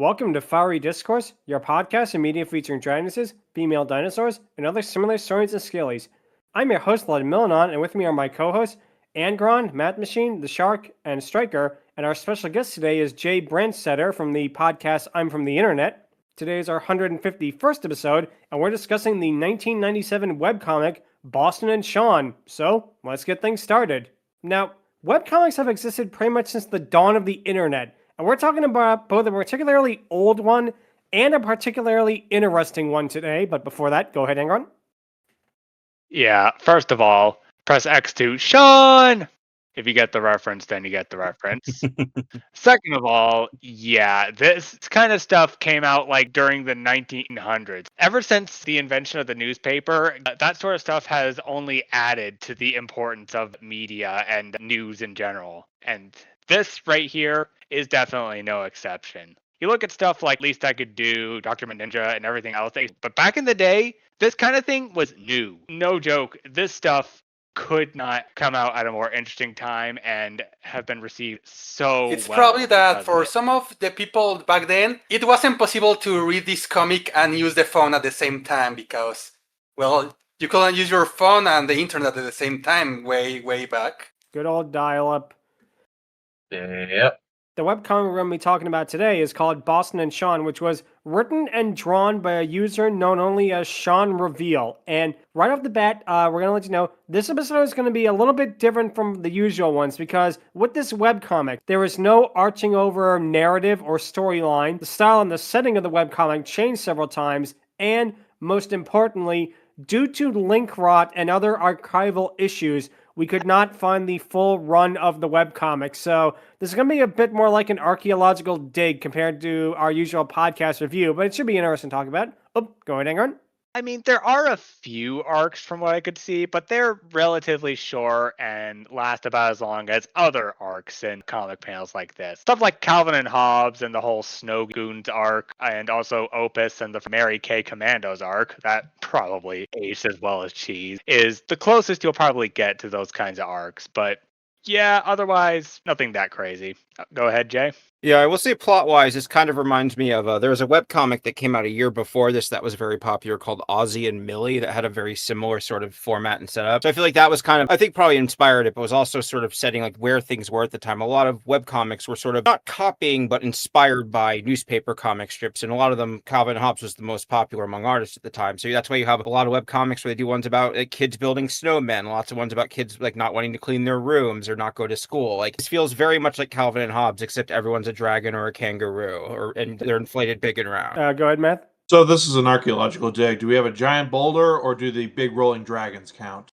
Welcome to Fiery Discourse, your podcast and media featuring dragonesses, female dinosaurs, and other similar saurians and scalies. I'm your host, Ludmillanon, and with me are my co-hosts, Angron, Mathmachine, the Shark, and Striker, and our special guest today is Jay Brandsetter from the podcast I'm From the Internet. Today is our 151st episode, and we're discussing the 1997 webcomic Boston and Shaun. So, let's get things started. Now, webcomics have existed pretty much since the dawn of the internet, and we're talking about both a particularly old one and a particularly interesting one today. But before that, go ahead, Angron. Yeah, first of all, press X to Shaun! If you get the reference, then you get the reference. Second of all, yeah, this kind of stuff came out like during the 1900s. Ever since the invention of the newspaper, that sort of stuff has only added to the importance of media and news in general. And this right here is definitely no exception. You look at stuff like Least I Could Do, Dr. Ninja, and everything else, but back in the day, this kind of thing was new. No joke, this stuff could not come out at a more interesting time and have been received so It's well. probably that for some of the people back then, it wasn't possible to read this comic and use the phone at the same time because, well, you couldn't use your phone and the internet at the same time way back. Good old dial-up. Yep. The webcomic we're going to be talking about today is called Boston and Shaun, which was written and drawn by a user known only as Sean Reveal. And right off the bat, we're going to let you know, this episode is going to be a little bit different from the usual ones, because with this webcomic, there is no arching over narrative or storyline. The style and the setting of the webcomic changed several times, and most importantly, due to link rot and other archival issues, we could not find the full run of the webcomic. So this is going to be a bit more like an archaeological dig compared to our usual podcast review, but it should be interesting to talk about. Oh, go ahead, Angron. I mean, there are a few arcs from what I could see, but they're relatively short and last about as long as other arcs in comic panels like this. Stuff like Calvin and Hobbes and the whole Snow Goons arc, and also Opus and the Mary Kay Commandos arc, that probably aged as well as cheese, is the closest you'll probably get to those kinds of arcs. But yeah, otherwise, nothing that crazy. Go ahead, Jay. Yeah, I will say plot-wise, this kind of reminds me of, there was a webcomic that came out a year before this that was very popular called Ozzie and Millie that had a very similar sort of format and setup. So I feel like that was kind of, I think probably inspired it, but was also sort of setting like where things were at the time. A lot of webcomics were sort of not copying, but inspired by newspaper comic strips. And a lot of them, Calvin and Hobbes was the most popular among artists at the time. So that's why you have a lot of webcomics where they do ones about like, kids building snowmen, lots of ones about kids like not wanting to clean their rooms or not go to school. Like this feels very much like Calvin and Hobbes, except everyone's a dragon or a kangaroo, and they're inflated big and round. Go ahead, Matt. So this is an archaeological dig. Do we have a giant boulder, or do the big rolling dragons count?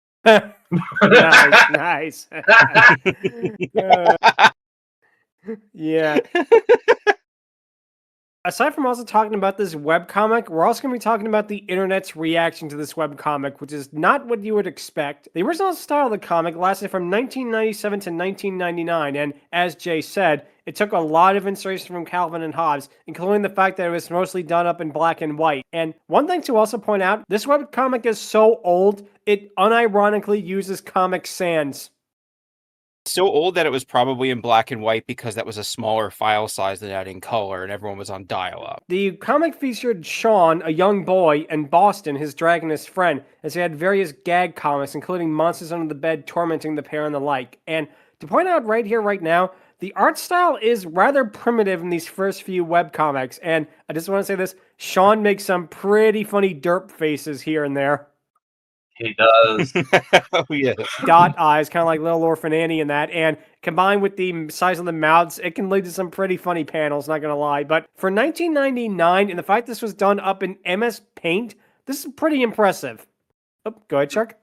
Nice. Yeah. Aside from also talking about this webcomic, we're also going to be talking about the internet's reaction to this webcomic, which is not what you would expect. The original style of the comic lasted from 1997 to 1999, and as Jay said, it took a lot of inspiration from Calvin and Hobbes, including the fact that it was mostly done up in black and white. And one thing to also point out, this webcomic is so old, it unironically uses Comic Sans. So old that it was probably in black and white because that was a smaller file size than that in color, and everyone was on dial-up. The comic featured Shaun, a young boy, and Boston, his dragoness friend, as they had various gag comics, including monsters under the bed tormenting the pair and the like. And to point out right here, right now, the art style is rather primitive in these first few webcomics, and I just want to say this, Shaun makes some pretty funny derp faces here and there. He does. Oh, yeah. Dot eyes, kind of like Little Orphan Annie in that, and combined with the size of the mouths, it can lead to some pretty funny panels, not gonna lie. But for 1999, and the fact this was done up in MS Paint, this is pretty impressive. Oh, go ahead, Shark.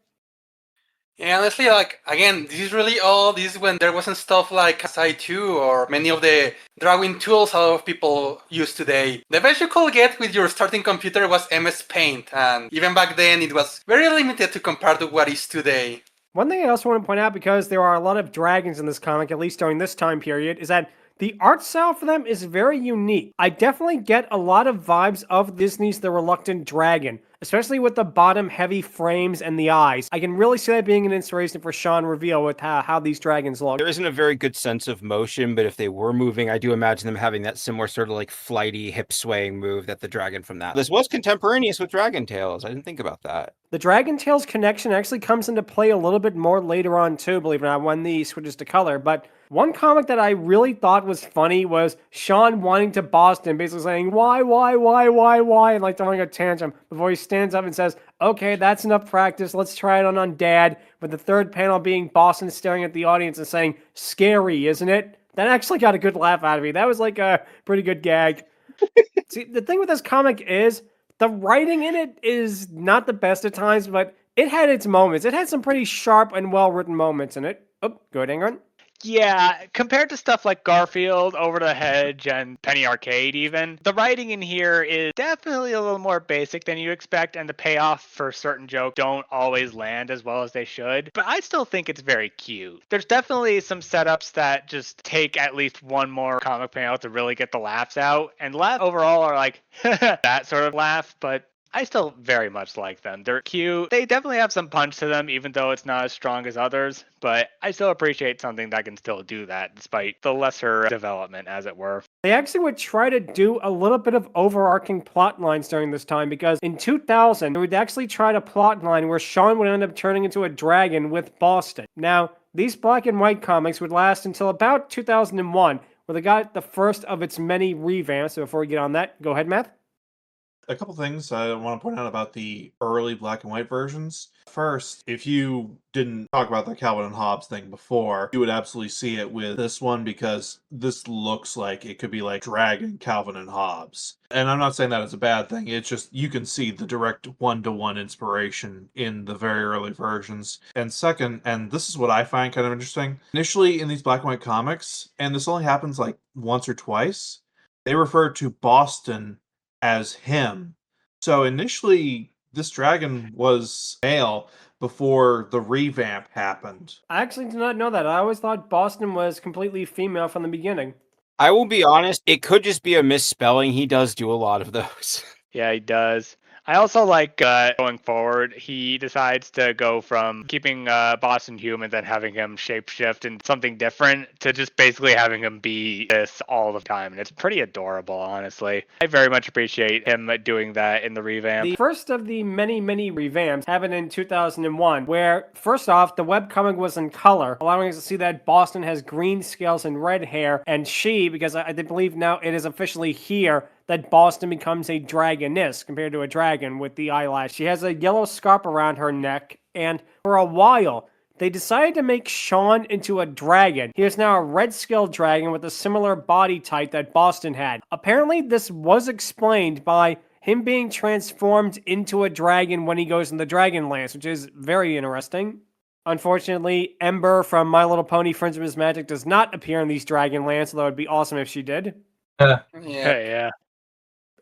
Yeah, honestly, like, again, this is really old. This is when there wasn't stuff like SI2 or many of the drawing tools a lot of people use today. The best you could get with your starting computer was MS Paint, and even back then it was very limited to compare to what is today. One thing I also want to point out, because there are a lot of dragons in this comic, at least during this time period, is that the art style for them is very unique. I definitely get a lot of vibes of Disney's The Reluctant Dragon, especially with the bottom heavy frames and the eyes. I can really see that being an inspiration for Shaun Reveal with how these dragons look. There isn't a very good sense of motion, but if they were moving, I do imagine them having that similar sort of like flighty, hip swaying move that the dragon from that. This was contemporaneous with Dragon Tales. I didn't think about that. The Dragon Tales connection actually comes into play a little bit more later on too, believe it or not, when the switches to color. But one comic that I really thought was funny was Shaun wanting to Boston, basically saying, why, and like throwing a tantrum before he stands up and says, okay, that's enough practice, let's try it on Dad, with the third panel being Boston staring at the audience and saying, scary, isn't it? That actually got a good laugh out of me. That was like a pretty good gag. See, the thing with this comic is, the writing in it is not the best at times, but it had its moments. It had some pretty sharp and well-written moments in it. Oh, go ahead, Angron. Yeah, compared to stuff like Garfield, Over the Hedge, and Penny Arcade even, the writing in here is definitely a little more basic than you expect, and the payoff for certain jokes don't always land as well as they should, but I still think it's very cute. There's definitely some setups that just take at least one more comic panel to really get the laughs out, and laughs overall are like, that sort of laugh, but I still very much like them. They're cute. They definitely have some punch to them, even though it's not as strong as others. But I still appreciate something that can still do that, despite the lesser development, as it were. They actually would try to do a little bit of overarching plot lines during this time, because in 2000, they would actually try to plot line where Shaun would end up turning into a dragon with Boston. Now, these black and white comics would last until about 2001, where they got the first of its many revamps. So before we get on that, go ahead, Matt. A couple things I want to point out about the early black and white versions. First, if you didn't talk about the Calvin and Hobbes thing before, you would absolutely see it with this one, because this looks like it could be like Dragon, Calvin and Hobbes. And I'm not saying that it's a bad thing. It's just you can see the direct one-to-one inspiration in the very early versions. And second, and this is what I find kind of interesting, initially in these black and white comics, and this only happens like once or twice, they refer to Boston as him. So initially, this dragon was male before the revamp happened. I actually did not know that. I always thought Boston was completely female from the beginning. I will be honest, it could just be a misspelling. He does do a lot of those. Yeah, he does. I also like going forward, he decides to go from keeping Boston human, then having him shapeshift into something different, to just basically having him be this all the time. And it's pretty adorable, honestly. I very much appreciate him doing that in the revamp. The first of the many revamps happened in 2001, where, first off, the webcomic was in color, allowing us to see that Boston has green scales and red hair, and she, because I believe now it is officially here, that Boston becomes a dragoness compared to a dragon with the eyelash. She has a yellow scarf around her neck, and for a while, they decided to make Shaun into a dragon. He is now a red-scaled dragon with a similar body type that Boston had. Apparently, this was explained by him being transformed into a dragon when he goes in the Dragonlance, which is very interesting. Unfortunately, Ember from My Little Pony Friends of Miss Magic does not appear in these Dragonlance, although it'd be awesome if she did. Yeah.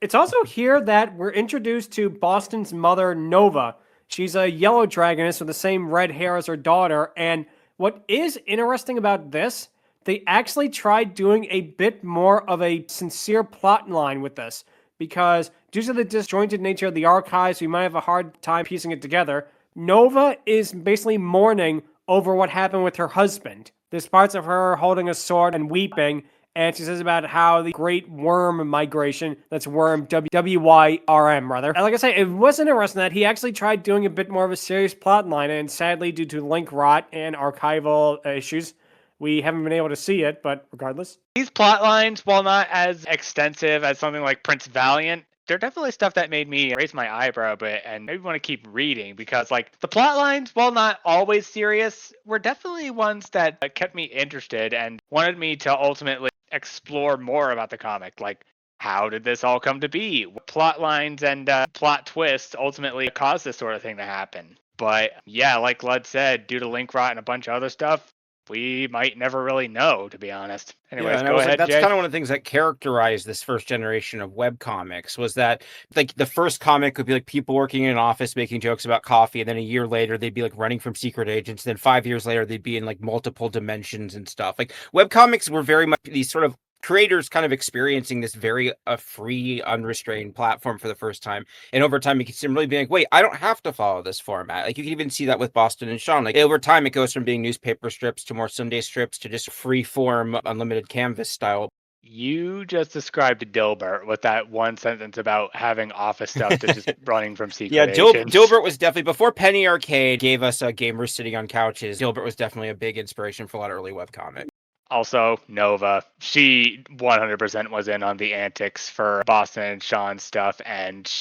It's also here that we're introduced to Boston's mother, Nova. She's a yellow dragoness with the same red hair as her daughter, and what is interesting about this, they actually tried doing a bit more of a sincere plot line with this, because due to the disjointed nature of the archives, we might have a hard time piecing it together. Nova is basically mourning over what happened with her husband. There's parts of her holding a sword and weeping, and she says about how the Great Worm Migration, that's Worm, W-Y-R-M, rather. And like I say, it was interesting that he actually tried doing a bit more of a serious plot line, and sadly, due to link rot and archival issues, we haven't been able to see it, but regardless. These plot lines, while not as extensive as something like Prince Valiant, they're definitely stuff that made me raise my eyebrow a bit and maybe want to keep reading, because like the plot lines, while not always serious, were definitely ones that kept me interested and wanted me to ultimately explore more about the comic. Like, how did this all come to be? What plot lines and plot twists ultimately caused this sort of thing to happen? But yeah, like Lud said, due to link rot and a bunch of other stuff, we might never really know, to be honest. Anyways, yeah, go ahead, that's Jay. kind of one of the things that characterized this first generation of webcomics, was that like the first comic would be like people working in an office making jokes about coffee, and then a year later they'd be like running from secret agents, and then 5 years later they'd be in like multiple dimensions and stuff. Like webcomics were very much these sort of creators kind of experiencing this very free, unrestrained platform for the first time. And over time, you can see them really being like, wait, I don't have to follow this format. Like, you can even see that with Boston and Shaun. Like, over time, it goes from being newspaper strips to more Sunday strips to just free form, unlimited canvas style. You just described Dilbert with that one sentence about having office stuff to just running from secret Yeah, agents. Dilbert was definitely, before Penny Arcade gave us gamers sitting on couches, Dilbert was definitely a big inspiration for a lot of early webcomics. Also, Nova. She 100% was in on the antics for Boston and Shaun stuff, and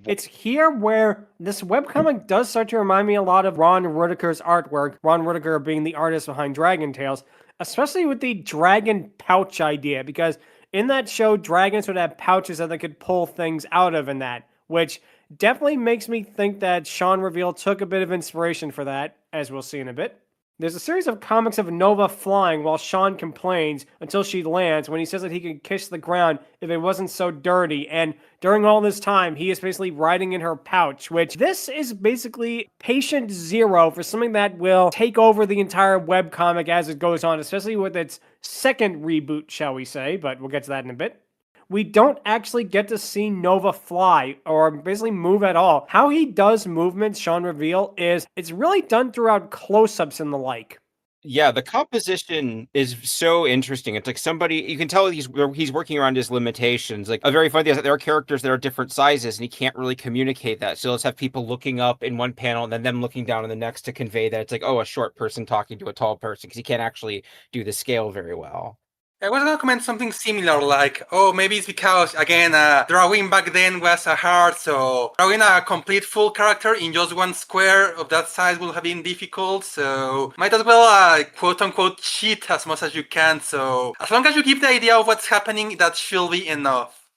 It's here where this webcomic does start to remind me a lot of Ron Rudiker's artwork, Ron Rudiker being the artist behind Dragon Tales, especially with the dragon pouch idea, because in that show, dragons would have pouches that they could pull things out of in that, which definitely makes me think that Sean Reveal took a bit of inspiration for that, as we'll see in a bit. There's a series of comics of Nova flying while Sean complains until she lands when he says that he could kiss the ground if it wasn't so dirty. And during all this time, he is basically riding in her pouch, which this is basically patient zero for something that will take over the entire webcomic as it goes on, especially with its second reboot, shall we say, but we'll get to that in a bit. We don't actually get to see Nova fly or basically move at all. How he does movements, Sean Reveal, is it's really done throughout close-ups and the like. Yeah, the composition is so interesting. It's like somebody, you can tell he's working around his limitations. Like, a very funny thing is that there are characters that are different sizes and he can't really communicate that. So let's have people looking up in one panel and then them looking down in the next to convey that it's like, oh, a short person talking to a tall person, because he can't actually do the scale very well. I was gonna comment something similar, like, oh, maybe it's because, again, drawing back then was hard, so drawing a complete full character in just one square of that size would have been difficult, so might as well, quote-unquote, cheat as much as you can, so as long as you give the idea of what's happening, that should be enough.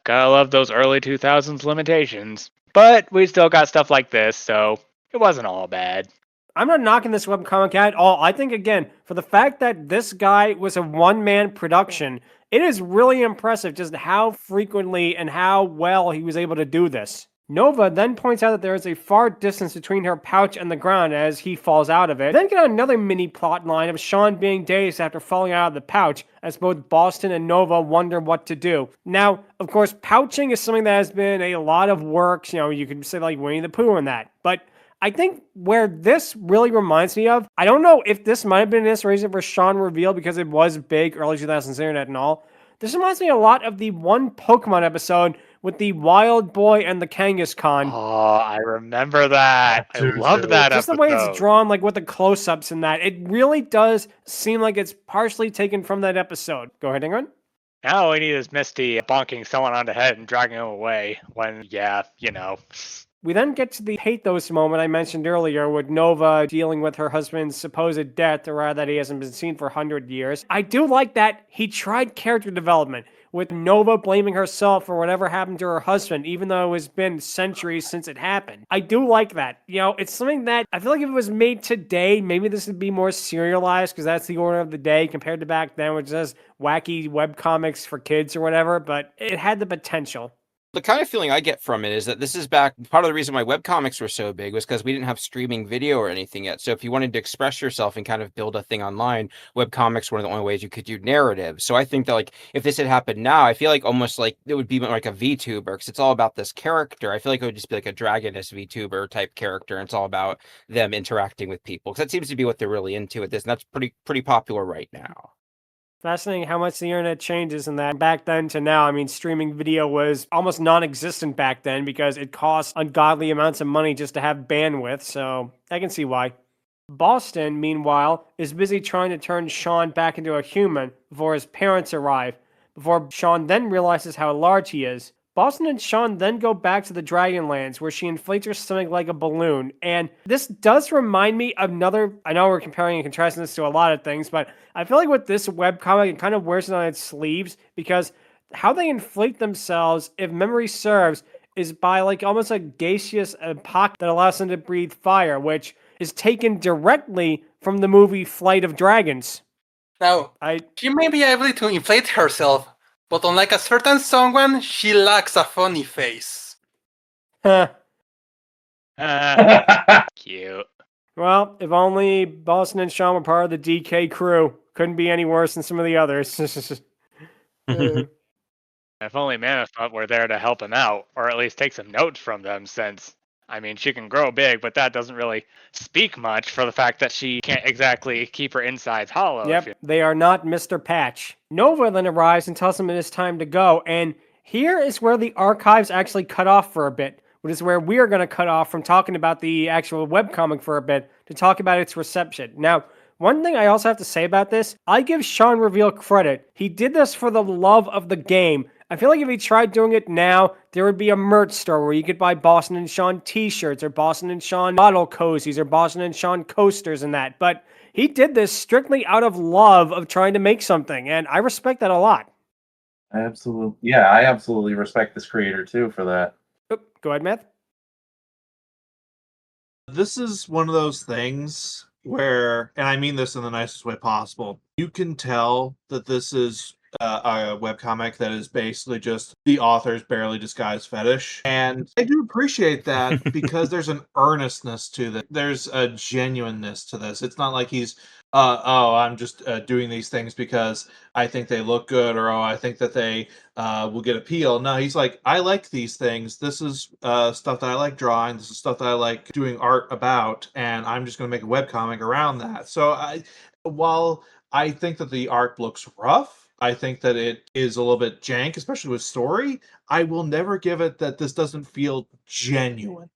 Gotta love those early 2000s limitations. But we still got stuff like this, so it wasn't all bad. I'm not knocking this webcomic at all. I think, again, for the fact that this guy was a one-man production, it is really impressive just how frequently and how well he was able to do this. Nova then points out that there is a far distance between her pouch and the ground as he falls out of it. Then get another mini plot line of Sean being dazed after falling out of the pouch, as both Boston and Nova wonder what to do. Now, of course, pouching is something that has been a lot of work. You know, you could say like Winnie the Pooh and that, but I think where this really reminds me of, I don't know if this might have been an inspiration for Sean Reveal because it was big, early 2000s internet and all. This reminds me a lot of the one Pokemon episode with the Wild Boy and the Kangaskhan. Oh, I remember that. I loved that Just episode. the way it's drawn, like with the close-ups and that. It really does seem like it's partially taken from that episode. Go ahead, Angron. Now all we need is Misty bonking someone on the head and dragging him away when, yeah, you know. We then get to the pathos moment I mentioned earlier with Nova dealing with her husband's supposed death, or rather that he hasn't been seen for 100 years. I do like that he tried character development, with Nova blaming herself for whatever happened to her husband, even though it has been centuries since it happened. I do like that. You know, it's something that I feel like if it was made today, maybe this would be more serialized, because that's the order of the day compared to back then, which says wacky webcomics for kids or whatever, but it had the potential. The kind of feeling I get from it is that this is back, part of the reason why webcomics were so big was because we didn't have streaming video or anything yet. So if you wanted to express yourself and kind of build a thing online, webcomics were one of the only ways you could do narrative. So I think that, like, if this had happened now, I feel like almost like it would be like a VTuber, because it's all about this character. I feel like it would just be like a Dragoness VTuber type character, and it's all about them interacting with people, because that seems to be what they're really into with this, and that's pretty popular right now. Fascinating how much the internet changes in that. Back then to now, I mean, streaming video was almost non-existent back then because it cost ungodly amounts of money just to have bandwidth, so I can see why. Boston, meanwhile, is busy trying to turn Sean back into a human before his parents arrive, before Sean then realizes how large he is. Boston and Shaun then go back to the Dragonlands, where she inflates her stomach like a balloon. And this does remind me of another, I know we're comparing and contrasting this to a lot of things, but I feel like with this webcomic, it kind of wears it on its sleeves, because how they inflate themselves, if memory serves, is by like almost a gaseous pocket that allows them to breathe fire, which is taken directly from the movie Flight of Dragons. Now, she may be able to inflate herself, but unlike a certain someone, she lacks a funny face. Huh. Cute. Well, if only Boston and Shaun were part of the DK crew. Couldn't be any worse than some of the others. If only Mammoth were there to help him out, or at least take some notes from them, since, I mean, she can grow big, but that doesn't really speak much for the fact that she can't exactly keep her insides hollow. Yep, they are not Mr. Patch. Nova then arrives and tells him it is time to go, and here is where the archives actually cut off for a bit, which is where we are going to cut off from talking about the actual webcomic for a bit to talk about its reception. Now, one thing I also have to say about this, I give Shaun Reveal credit. He did this for the love of the game. I feel like if he tried doing it now, there would be a merch store where you could buy Boston and Shaun t-shirts or Boston and Shaun bottle cozies or Boston and Shaun coasters and that. But he did this strictly out of love of trying to make something, and I respect that a lot. Absolutely. Yeah, I absolutely respect this creator too for that. Oop, go ahead, Matt. This is one of those things where, and I mean this in the nicest way possible, you can tell that this is a webcomic that is basically just the author's barely disguised fetish. And I do appreciate that because there's an earnestness to this. There's a genuineness to this. It's not like he's, I'm just doing these things because I think they look good, or, I think that they will get appeal. No, he's like, I like these things. This is stuff that I like drawing. This is stuff that I like doing art about. And I'm just going to make a webcomic around that. So while I think that the art looks rough, I think that it is a little bit jank, especially with story. I will never give it that this doesn't feel genuine.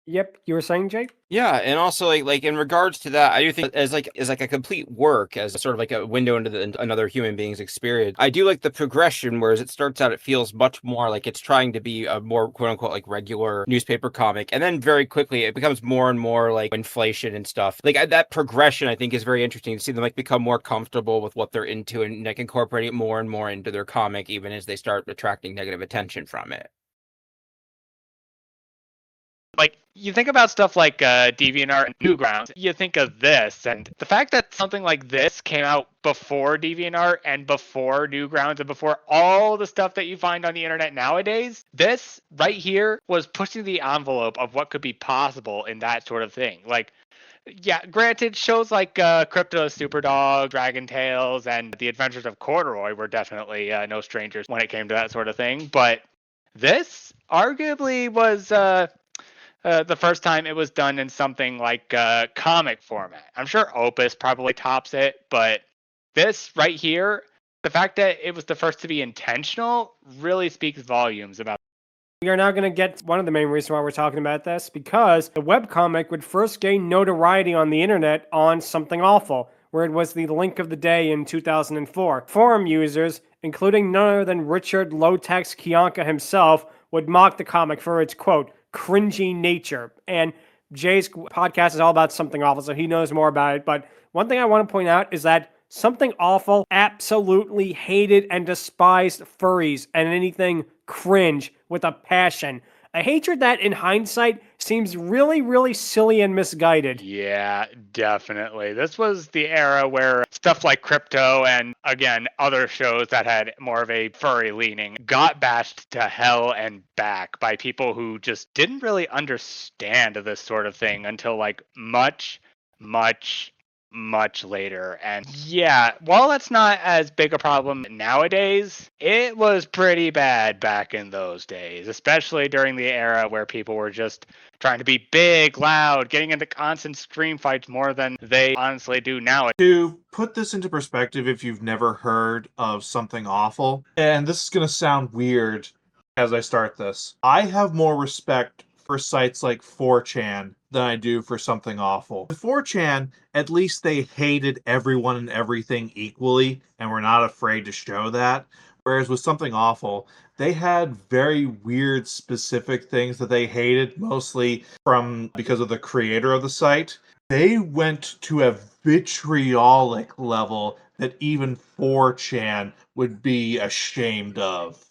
Yep, you were saying, Jay? Yeah, and also like in regards to that, I do think as like a complete work, as sort of like a window into another human being's experience. I do like the progression, whereas it starts out, it feels much more like it's trying to be a more quote unquote like regular newspaper comic, and then very quickly it becomes more and more like inflation and stuff. Like that progression, I think, is very interesting to see them like become more comfortable with what they're into and like incorporating it more and more into their comic, even as they start attracting negative attention from it. Like, you think about stuff like DeviantArt and Newgrounds, you think of this, and the fact that something like this came out before DeviantArt and before Newgrounds and before all the stuff that you find on the internet nowadays, this right here was pushing the envelope of what could be possible in that sort of thing. Like, yeah, granted, shows like Crypto Superdog, Dragon Tales, and The Adventures of Corduroy were definitely no strangers when it came to that sort of thing, but this arguably was the first time it was done in something like comic format. I'm sure Opus probably tops it, but this right here, the fact that it was the first to be intentional really speaks volumes about. We are now going to get one of the main reasons why we're talking about this, because the webcomic would first gain notoriety on the internet on Something Awful, where it was the link of the day in 2004. Forum users, including none other than Richard Low-Tex Kiyonka himself, would mock the comic for its, quote, cringy nature. And Jay's podcast is all about Something Awful, so he knows more about it. But one thing I want to point out is that Something Awful absolutely hated and despised furries and anything cringe with a passion. A hatred that, in hindsight, seems really, really silly and misguided. Yeah, definitely. This was the era where stuff like Crypto and, again, other shows that had more of a furry leaning got bashed to hell and back by people who just didn't really understand this sort of thing until, like, much later. And yeah, while that's not as big a problem nowadays, it was pretty bad back in those days, especially during the era where people were just trying to be big, loud, getting into constant scream fights more than they honestly do now. To put this into perspective, if you've never heard of Something Awful, and this is going to sound weird as I start this, I have more respect for sites like 4chan than I do for Something Awful. With 4chan, at least they hated everyone and everything equally and were not afraid to show that. Whereas with Something Awful, they had very weird specific things that they hated, mostly because of the creator of the site. They went to a vitriolic level that even 4chan would be ashamed of.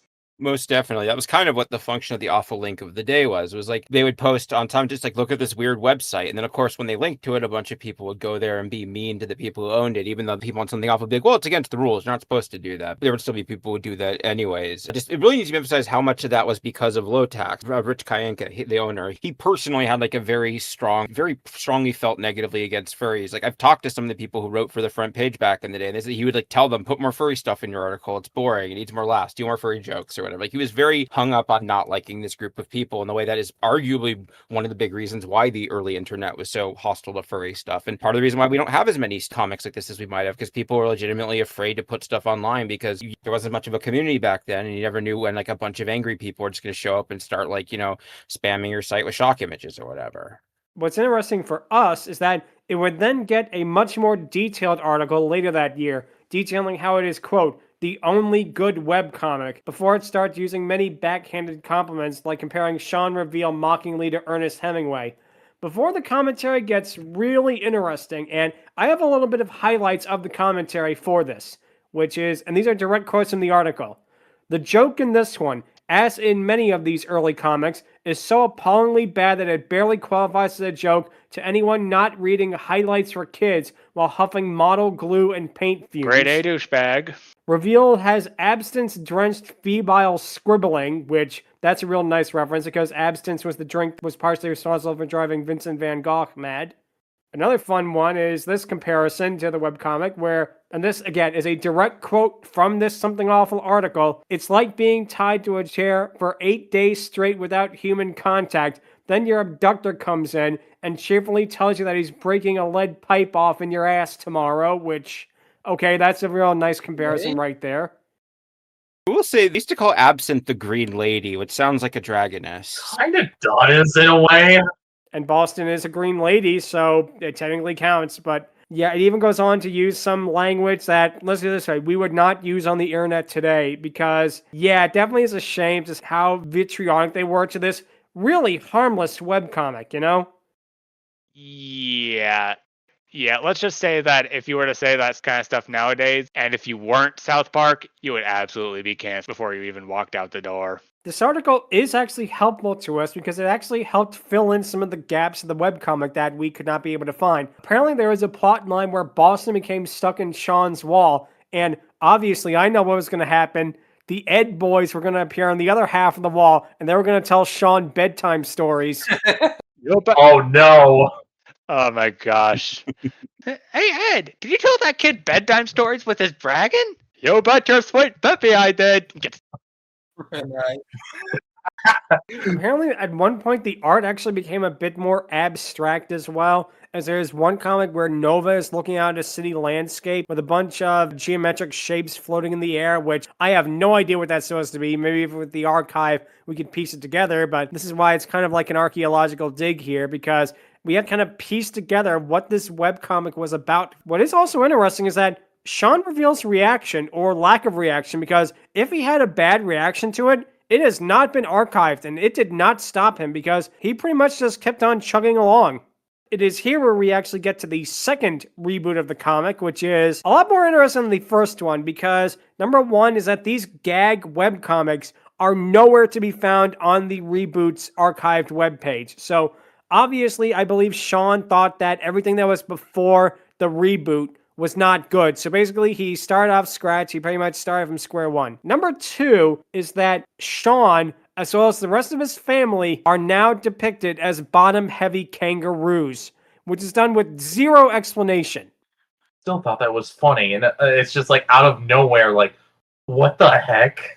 Most definitely. That was kind of what the function of the awful link of the day was. It was like they would post on time, just like, look at this weird website. And then, of course, when they linked to it, a bunch of people would go there and be mean to the people who owned it, even though the people on something awful would be like, well, it's against the rules. You're not supposed to do that. But there would still be people who would do that anyways. It really needs to be emphasized how much of that was because of low tax. Rich Kayenka, the owner, he personally had like a very strongly felt negatively against furries. Like I've talked to some of the people who wrote for the front page back in the day, and they said he would like tell them, put more furry stuff in your article. It's boring. It needs more laughs. Do more furry jokes or whatever. Like he was very hung up on not liking this group of people in the way that is arguably one of the big reasons why the early internet was so hostile to furry stuff. And part of the reason why we don't have as many comics like this as we might have, because people were legitimately afraid to put stuff online because there wasn't much of a community back then, and you never knew when like a bunch of angry people were just going to show up and start like, spamming your site with shock images or whatever. What's interesting for us is that it would then get a much more detailed article later that year, detailing how it is, quote, the only good webcomic, before it starts using many backhanded compliments like comparing Shaun Reveal mockingly to Ernest Hemingway. Before the commentary gets really interesting, and I have a little bit of highlights of the commentary for this, which is, and these are direct quotes from the article, the joke in this one, as in many of these early comics, is so appallingly bad that it barely qualifies as a joke to anyone not reading highlights for kids while huffing model glue and paint fumes. Grade A douchebag. Reveal has absinthe-drenched febile scribbling, which that's a real nice reference because absinthe was the drink was partially responsible for driving Vincent van Gogh mad. Another fun one is this comparison to the webcomic where, and this again is a direct quote from this Something Awful article, it's like being tied to a chair for 8 days straight without human contact. Then your abductor comes in and cheerfully tells you that he's breaking a lead pipe off in your ass tomorrow, which, okay, that's a real nice comparison right there. I will say, they used to call Absinthe the Green Lady, which sounds like a dragoness. Kind of does in a way. And Boston is a green lady, so it technically counts. But yeah, it even goes on to use some language that, let's do this way, we would not use on the internet today. Because, yeah, it definitely is a shame just how vitriolic they were to this really harmless webcomic, Yeah. Yeah, let's just say that if you were to say that kind of stuff nowadays, and if you weren't South Park, you would absolutely be canceled before you even walked out the door. This article is actually helpful to us because it actually helped fill in some of the gaps of the webcomic that we could not be able to find. Apparently there was a plot line where Boston became stuck in Shaun's wall, and obviously I know what was going to happen. The Ed boys were going to appear on the other half of the wall, and they were going to tell Shaun bedtime stories. Oh no. Oh my gosh. Hey Ed, did you tell that kid bedtime stories with his dragon? You bet your sweet Peppy I did. Apparently, at one point, the art actually became a bit more abstract as well, as there's one comic where Nova is looking out at a city landscape with a bunch of geometric shapes floating in the air, which I have no idea what that's supposed to be. Maybe with the archive, we could piece it together, but this is why it's kind of like an archaeological dig here, because we had kind of pieced together what this webcomic was about. What is also interesting is that Shaun Reveal's reaction, or lack of reaction, because if he had a bad reaction to it, it has not been archived, and it did not stop him because he pretty much just kept on chugging along. It is here where we actually get to the second reboot of the comic, which is a lot more interesting than the first one, because number one is that these gag webcomics are nowhere to be found on the reboot's archived webpage. So obviously, I believe Shaun thought that everything that was before the reboot was not good. So basically, he started off scratch. He pretty much started from square one. Number two is that Shaun, as well as the rest of his family, are now depicted as bottom-heavy kangaroos, which is done with zero explanation. Still thought that was funny, and it's just like out of nowhere, like, what the heck?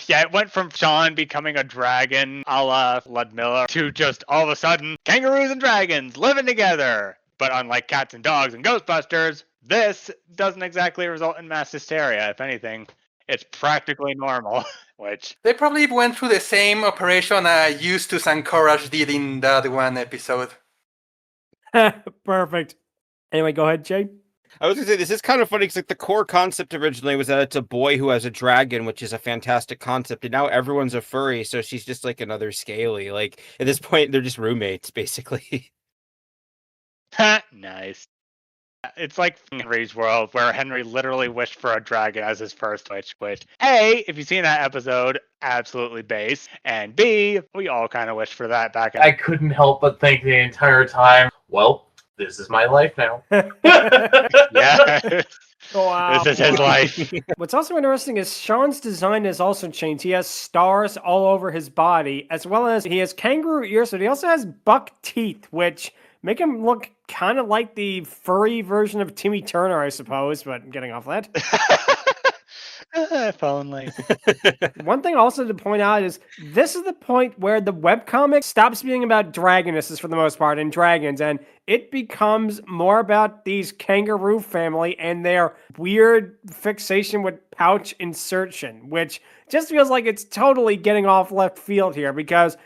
Yeah, it went from Shaun becoming a dragon a la Ludmilla to just all of a sudden, kangaroos and dragons living together. But unlike cats and dogs and Ghostbusters, this doesn't exactly result in mass hysteria. If anything, it's practically normal, which... They probably went through the same operation Eustace and Courage did in that one episode. Perfect. Anyway, go ahead, Jay. I was going to say, this is kind of funny because like, the core concept originally was that it's a boy who has a dragon, which is a fantastic concept. And now everyone's a furry, so she's just like another Scaly. Like, at this point, they're just roommates, basically. Nice. It's like Henry's World, where Henry literally wished for a dragon as his first wish, which, A, if you've seen that episode, absolutely base, and B, we all kind of wished for that back in I couldn't help but think the entire time, well, this is my life now. Yeah. Wow. This is his life. What's also interesting is Sean's design has also changed. He has stars all over his body, as well as he has kangaroo ears, but he also has buck teeth, which make him look kind of like the furry version of Timmy Turner, I suppose, but getting off that. If only. One thing also to point out is this is the point where the webcomic stops being about dragonesses for the most part and dragons, and it becomes more about these kangaroo family and their weird fixation with pouch insertion, which just feels like it's totally getting off left field here because,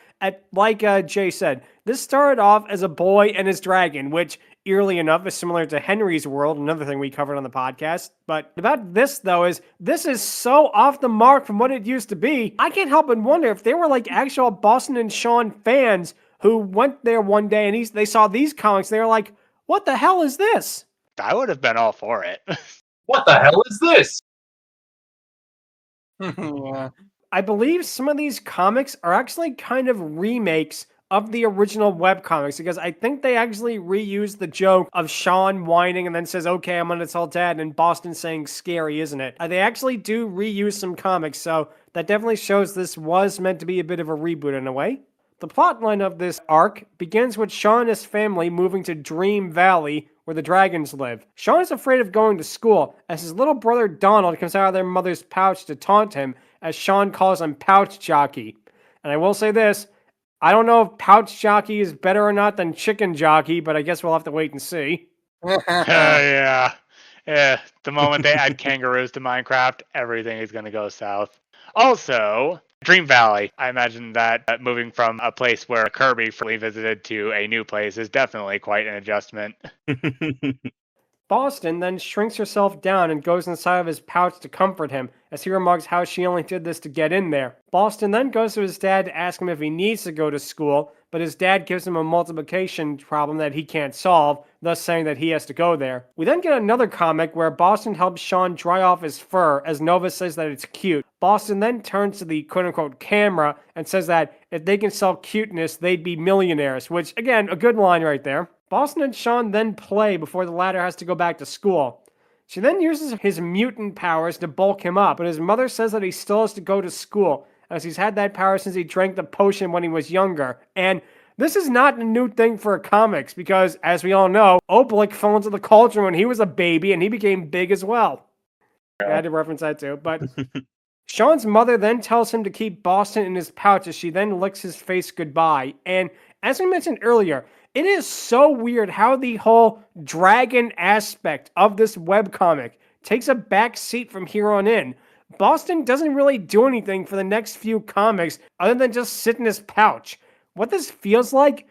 like Jay said, this started off as a boy and his dragon, which eerily enough is similar to Henry's World, another thing we covered on the podcast. But about this, though, is this is so off the mark from what it used to be. I can't help but wonder if they were like actual Boston and Shaun fans who went there one day and they saw these comics. They were like, what the hell is this? I would have been all for it. What the hell is this? Yeah. I believe some of these comics are actually kind of remakes of the original webcomics because I think they actually reused the joke of Shaun whining and then says, okay, I'm gonna tell Dad, and Boston saying scary, isn't it? They actually do reuse some comics, so that definitely shows this was meant to be a bit of a reboot in a way. The plotline of this arc begins with Shaun and his family moving to Dream Valley, where the dragons live. Shaun is afraid of going to school, as his little brother Donald comes out of their mother's pouch to taunt him, as Shaun calls him Pouch Jockey. And I will say this, I don't know if Pouch Jockey is better or not than Chicken Jockey, but I guess we'll have to wait and see. Yeah. Yeah. The moment they add kangaroos to Minecraft, everything is going to go south. Also, Dream Valley. I imagine that moving from a place where Kirby freely visited to a new place is definitely quite an adjustment. Boston then shrinks herself down and goes inside of his pouch to comfort him, as he remarks how she only did this to get in there. Boston then goes to his dad to ask him if he needs to go to school, but his dad gives him a multiplication problem that he can't solve, thus saying that he has to go there. We then get another comic where Boston helps Shaun dry off his fur, as Nova says that it's cute. Boston then turns to the quote-unquote camera and says that if they can sell cuteness, they'd be millionaires, which, again, a good line right there. Boston and Shaun then play before the latter has to go back to school. She then uses his mutant powers to bulk him up, but his mother says that he still has to go to school, as he's had that power since he drank the potion when he was younger. And this is not a new thing for comics, because, as we all know, Obelix fell into the cauldron when he was a baby, and he became big as well. I had to reference that too, but... Shaun's mother then tells him to keep Boston in his pouch as she then licks his face goodbye. And as we mentioned earlier, it is so weird how the whole dragon aspect of this webcomic takes a back seat from here on in. Boston doesn't really do anything for the next few comics other than just sit in his pouch. What this feels like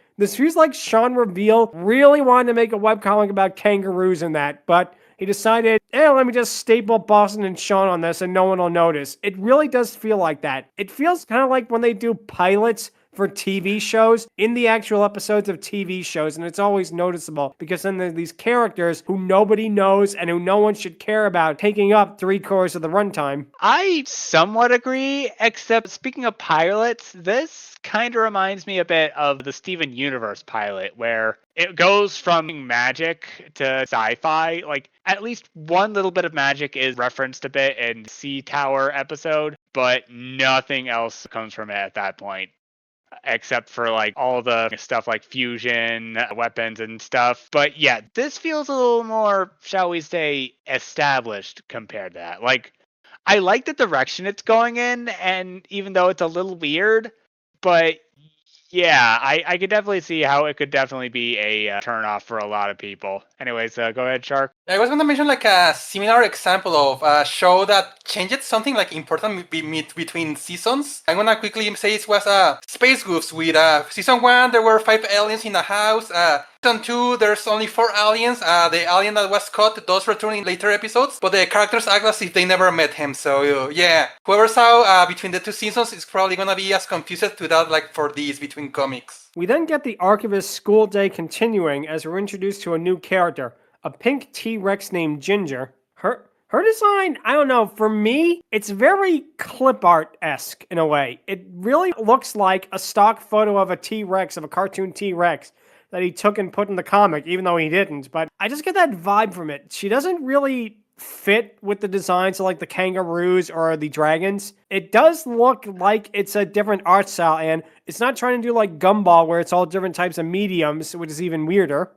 Shaun Reveal really wanted to make a webcomic about kangaroos and that, but he decided, let me just staple Boston and Shaun on this and no one will notice. It really does feel like that. It feels kind of like when they do pilots for TV shows in the actual episodes of TV shows, and it's always noticeable because then there are these characters who nobody knows and who no one should care about taking up 3/4 of the runtime. I somewhat agree, except speaking of pilots, this kind of reminds me a bit of the Steven Universe pilot, where it goes from magic to sci-fi. Like, at least one little bit of magic is referenced a bit in Sea Tower episode, but nothing else comes from it at that point. Except for like all the stuff like fusion, weapons and stuff. But yeah, this feels a little more, shall we say, established compared to that. Like, I like the direction it's going in, and even though it's a little weird, but yeah, I could definitely see how it could definitely be a turnoff for a lot of people. Anyways, go ahead, Shark. I was going to mention like a similar example of a show that changed something like important between seasons. I'm going to quickly say it was Space Goofs with season 1, there were 5 aliens in a house. Season 2, there's only 4 aliens. The alien that was caught does return in later episodes, but the characters act as if they never met him. So yeah, whoever saw between the 2 seasons is probably going to be as confused to that like for these between comics. We then get the arc of his school day continuing as we're introduced to a new character, a pink T-Rex named Ginger. Her design, I don't know, for me, it's very clip art-esque in a way. It really looks like a stock photo of a T-Rex, of a cartoon T-Rex that he took and put in the comic, even though he didn't. But I just get that vibe from it. She doesn't really fit with the designs of like the kangaroos or the dragons. It does look like it's a different art style, and it's not trying to do like Gumball where it's all different types of mediums, which is even weirder.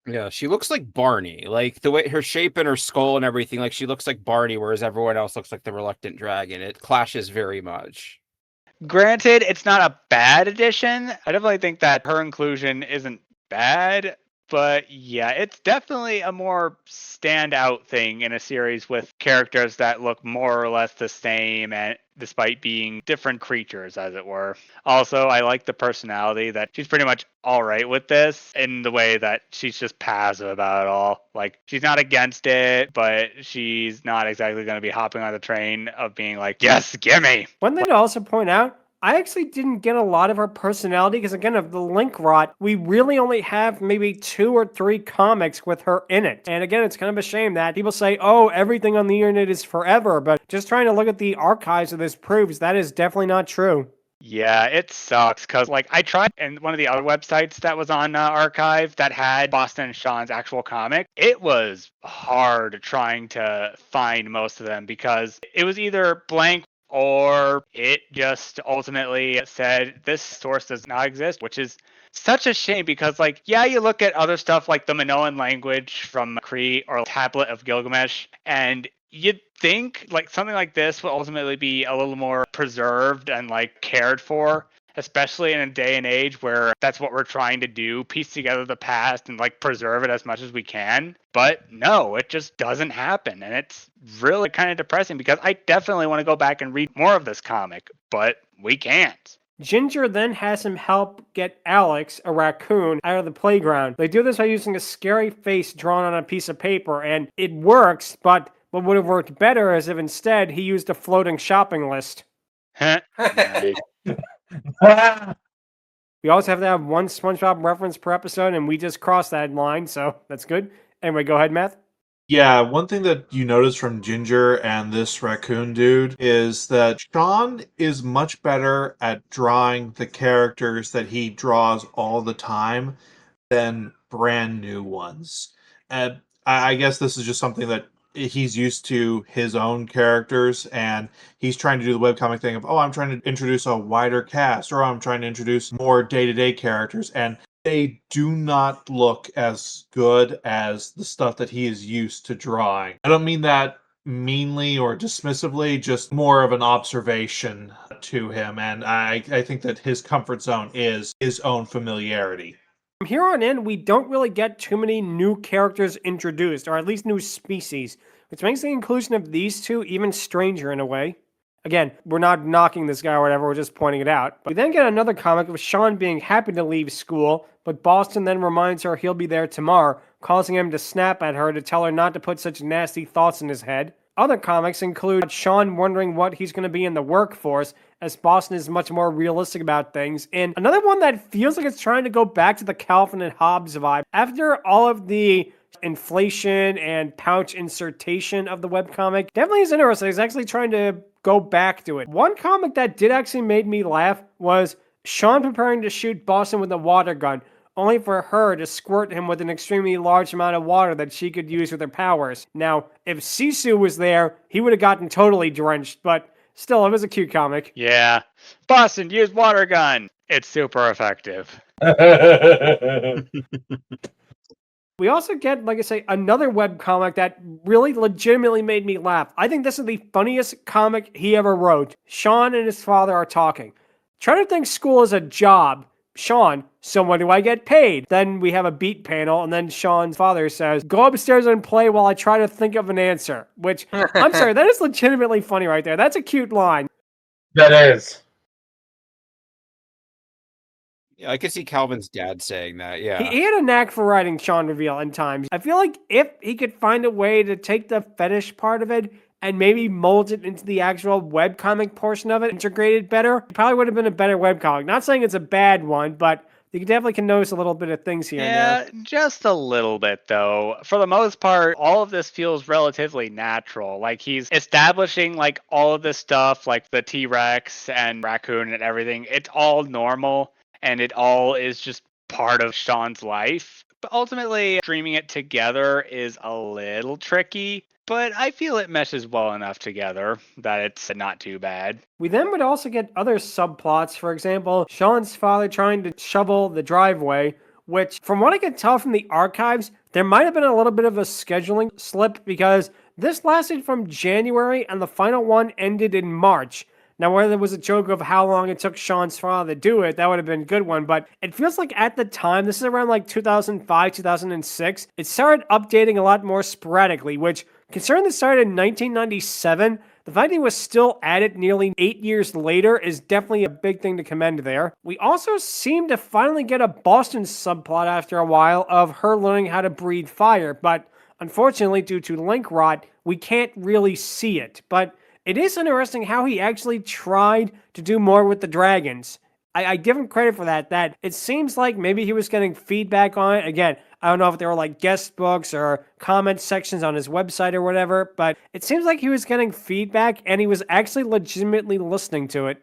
Yeah, she looks like Barney. Like the way her shape and her skull and everything, like she looks like Barney, whereas everyone else looks like the reluctant dragon. It clashes very much. Granted, it's not a bad addition. I definitely think that her inclusion isn't bad, but yeah, it's definitely a more standout thing in a series with characters that look more or less the same, and despite being different creatures, as it were. Also, I like the personality that she's pretty much all right with this in the way that she's just passive about it all. Like, she's not against it, but she's not exactly going to be hopping on the train of being like, yes, gimme. One thing to also point out, I actually didn't get a lot of her personality because, again, of the link rot, we really only have maybe 2 or 3 comics with her in it. And again, it's kind of a shame that people say, oh, everything on the internet is forever, but just trying to look at the archives of this proves that is definitely not true. Yeah, it sucks because, like, I tried in one of the other websites that was on Archive that had Boston and Shaun's actual comic. It was hard trying to find most of them because it was either blank or it just ultimately said this source does not exist, which is such a shame because, like, yeah, you look at other stuff like the Minoan language from Crete or Tablet of Gilgamesh, and you'd think like something like this would ultimately be a little more preserved and like cared for, especially in a day and age where that's what we're trying to do, piece together the past and like preserve it as much as we can. But no, it just doesn't happen. And it's really kind of depressing because I definitely want to go back and read more of this comic, but we can't. Ginger then has him help get Alex, a raccoon, out of the playground. They do this by using a scary face drawn on a piece of paper, and it works, but what would have worked better is if instead he used a floating shopping list. Nice. We also have to have one SpongeBob reference per episode, and we just crossed that line, so that's good. Anyway, go ahead, Matt. Yeah, one thing that you notice from Ginger and this raccoon dude is that Shaun is much better at drawing the characters that he draws all the time than brand new ones. And I guess this is just something that he's used to his own characters, and he's trying to do the webcomic thing of, oh, I'm trying to introduce a wider cast, or I'm trying to introduce more day-to-day characters, and they do not look as good as the stuff that he is used to drawing. I don't mean that meanly or dismissively, just more of an observation to him, and I think that his comfort zone is his own familiarity. From here on in, we don't really get too many new characters introduced, or at least new species, which makes the inclusion of these two even stranger in a way. Again, we're not knocking this guy or whatever, we're just pointing it out. But we then get another comic of Shaun being happy to leave school, but Boston then reminds her he'll be there tomorrow, causing him to snap at her to tell her not to put such nasty thoughts in his head. Other comics include Shaun wondering what he's going to be in the workforce, as Boston is much more realistic about things. And another one that feels like it's trying to go back to the Calvin and Hobbes vibe. After all of the inflation and pouch insertion of the webcomic, definitely is interesting. It's actually trying to go back to it. One comic that did actually make me laugh was Shaun preparing to shoot Boston with a water gun, only for her to squirt him with an extremely large amount of water that she could use with her powers. Now, if Sisu was there, he would have gotten totally drenched, but still, it was a cute comic. Yeah. Boston, use water gun. It's super effective. We also get, like I say, another webcomic that really legitimately made me laugh. I think this is the funniest comic he ever wrote. Shaun and his father are talking. Try to think school is a job. Shaun, so when do I get paid? Then we have a beat panel, and then Shaun's father says, go upstairs and play while I try to think of an answer. Which, I'm sorry, that is legitimately funny right there. That's a cute line. That is. Yeah, I could see Calvin's dad saying that, yeah. He had a knack for writing Shaun Reveal in times. I feel like if he could find a way to take the fetish part of it and maybe mold it into the actual webcomic portion of it, integrate it better, it probably would have been a better webcomic. Not saying it's a bad one, but you definitely can notice a little bit of things here and Yeah, there. just a little bit though. For the most part, all of this feels relatively natural. Like he's establishing like all of this stuff, like the T-Rex and raccoon and everything. It's all normal and it all is just part of Sean's life. But ultimately, streaming it together is a little tricky. But I feel it meshes well enough together that it's not too bad. We then would also get other subplots. For example, Sean's father trying to shovel the driveway, which, from what I can tell from the archives, there might have been a little bit of a scheduling slip because this lasted from January and the final one ended in March. Now, whether there was a joke of how long it took Sean's father to do it, that would have been a good one. But it feels like at the time, this is around like 2005, 2006, it started updating a lot more sporadically, which, considering this started in 1997, the fact he was still at it nearly 8 years later is definitely a big thing to commend there. We also seem to finally get a Boston subplot after a while of her learning how to breathe fire, but unfortunately, due to link rot, we can't really see it. But it is interesting how he actually tried to do more with the dragons. I give him credit for that it seems like maybe he was getting feedback on it. Again, I don't know if they were like guest books or comment sections on his website or whatever, but it seems like he was getting feedback and he was actually legitimately listening to it.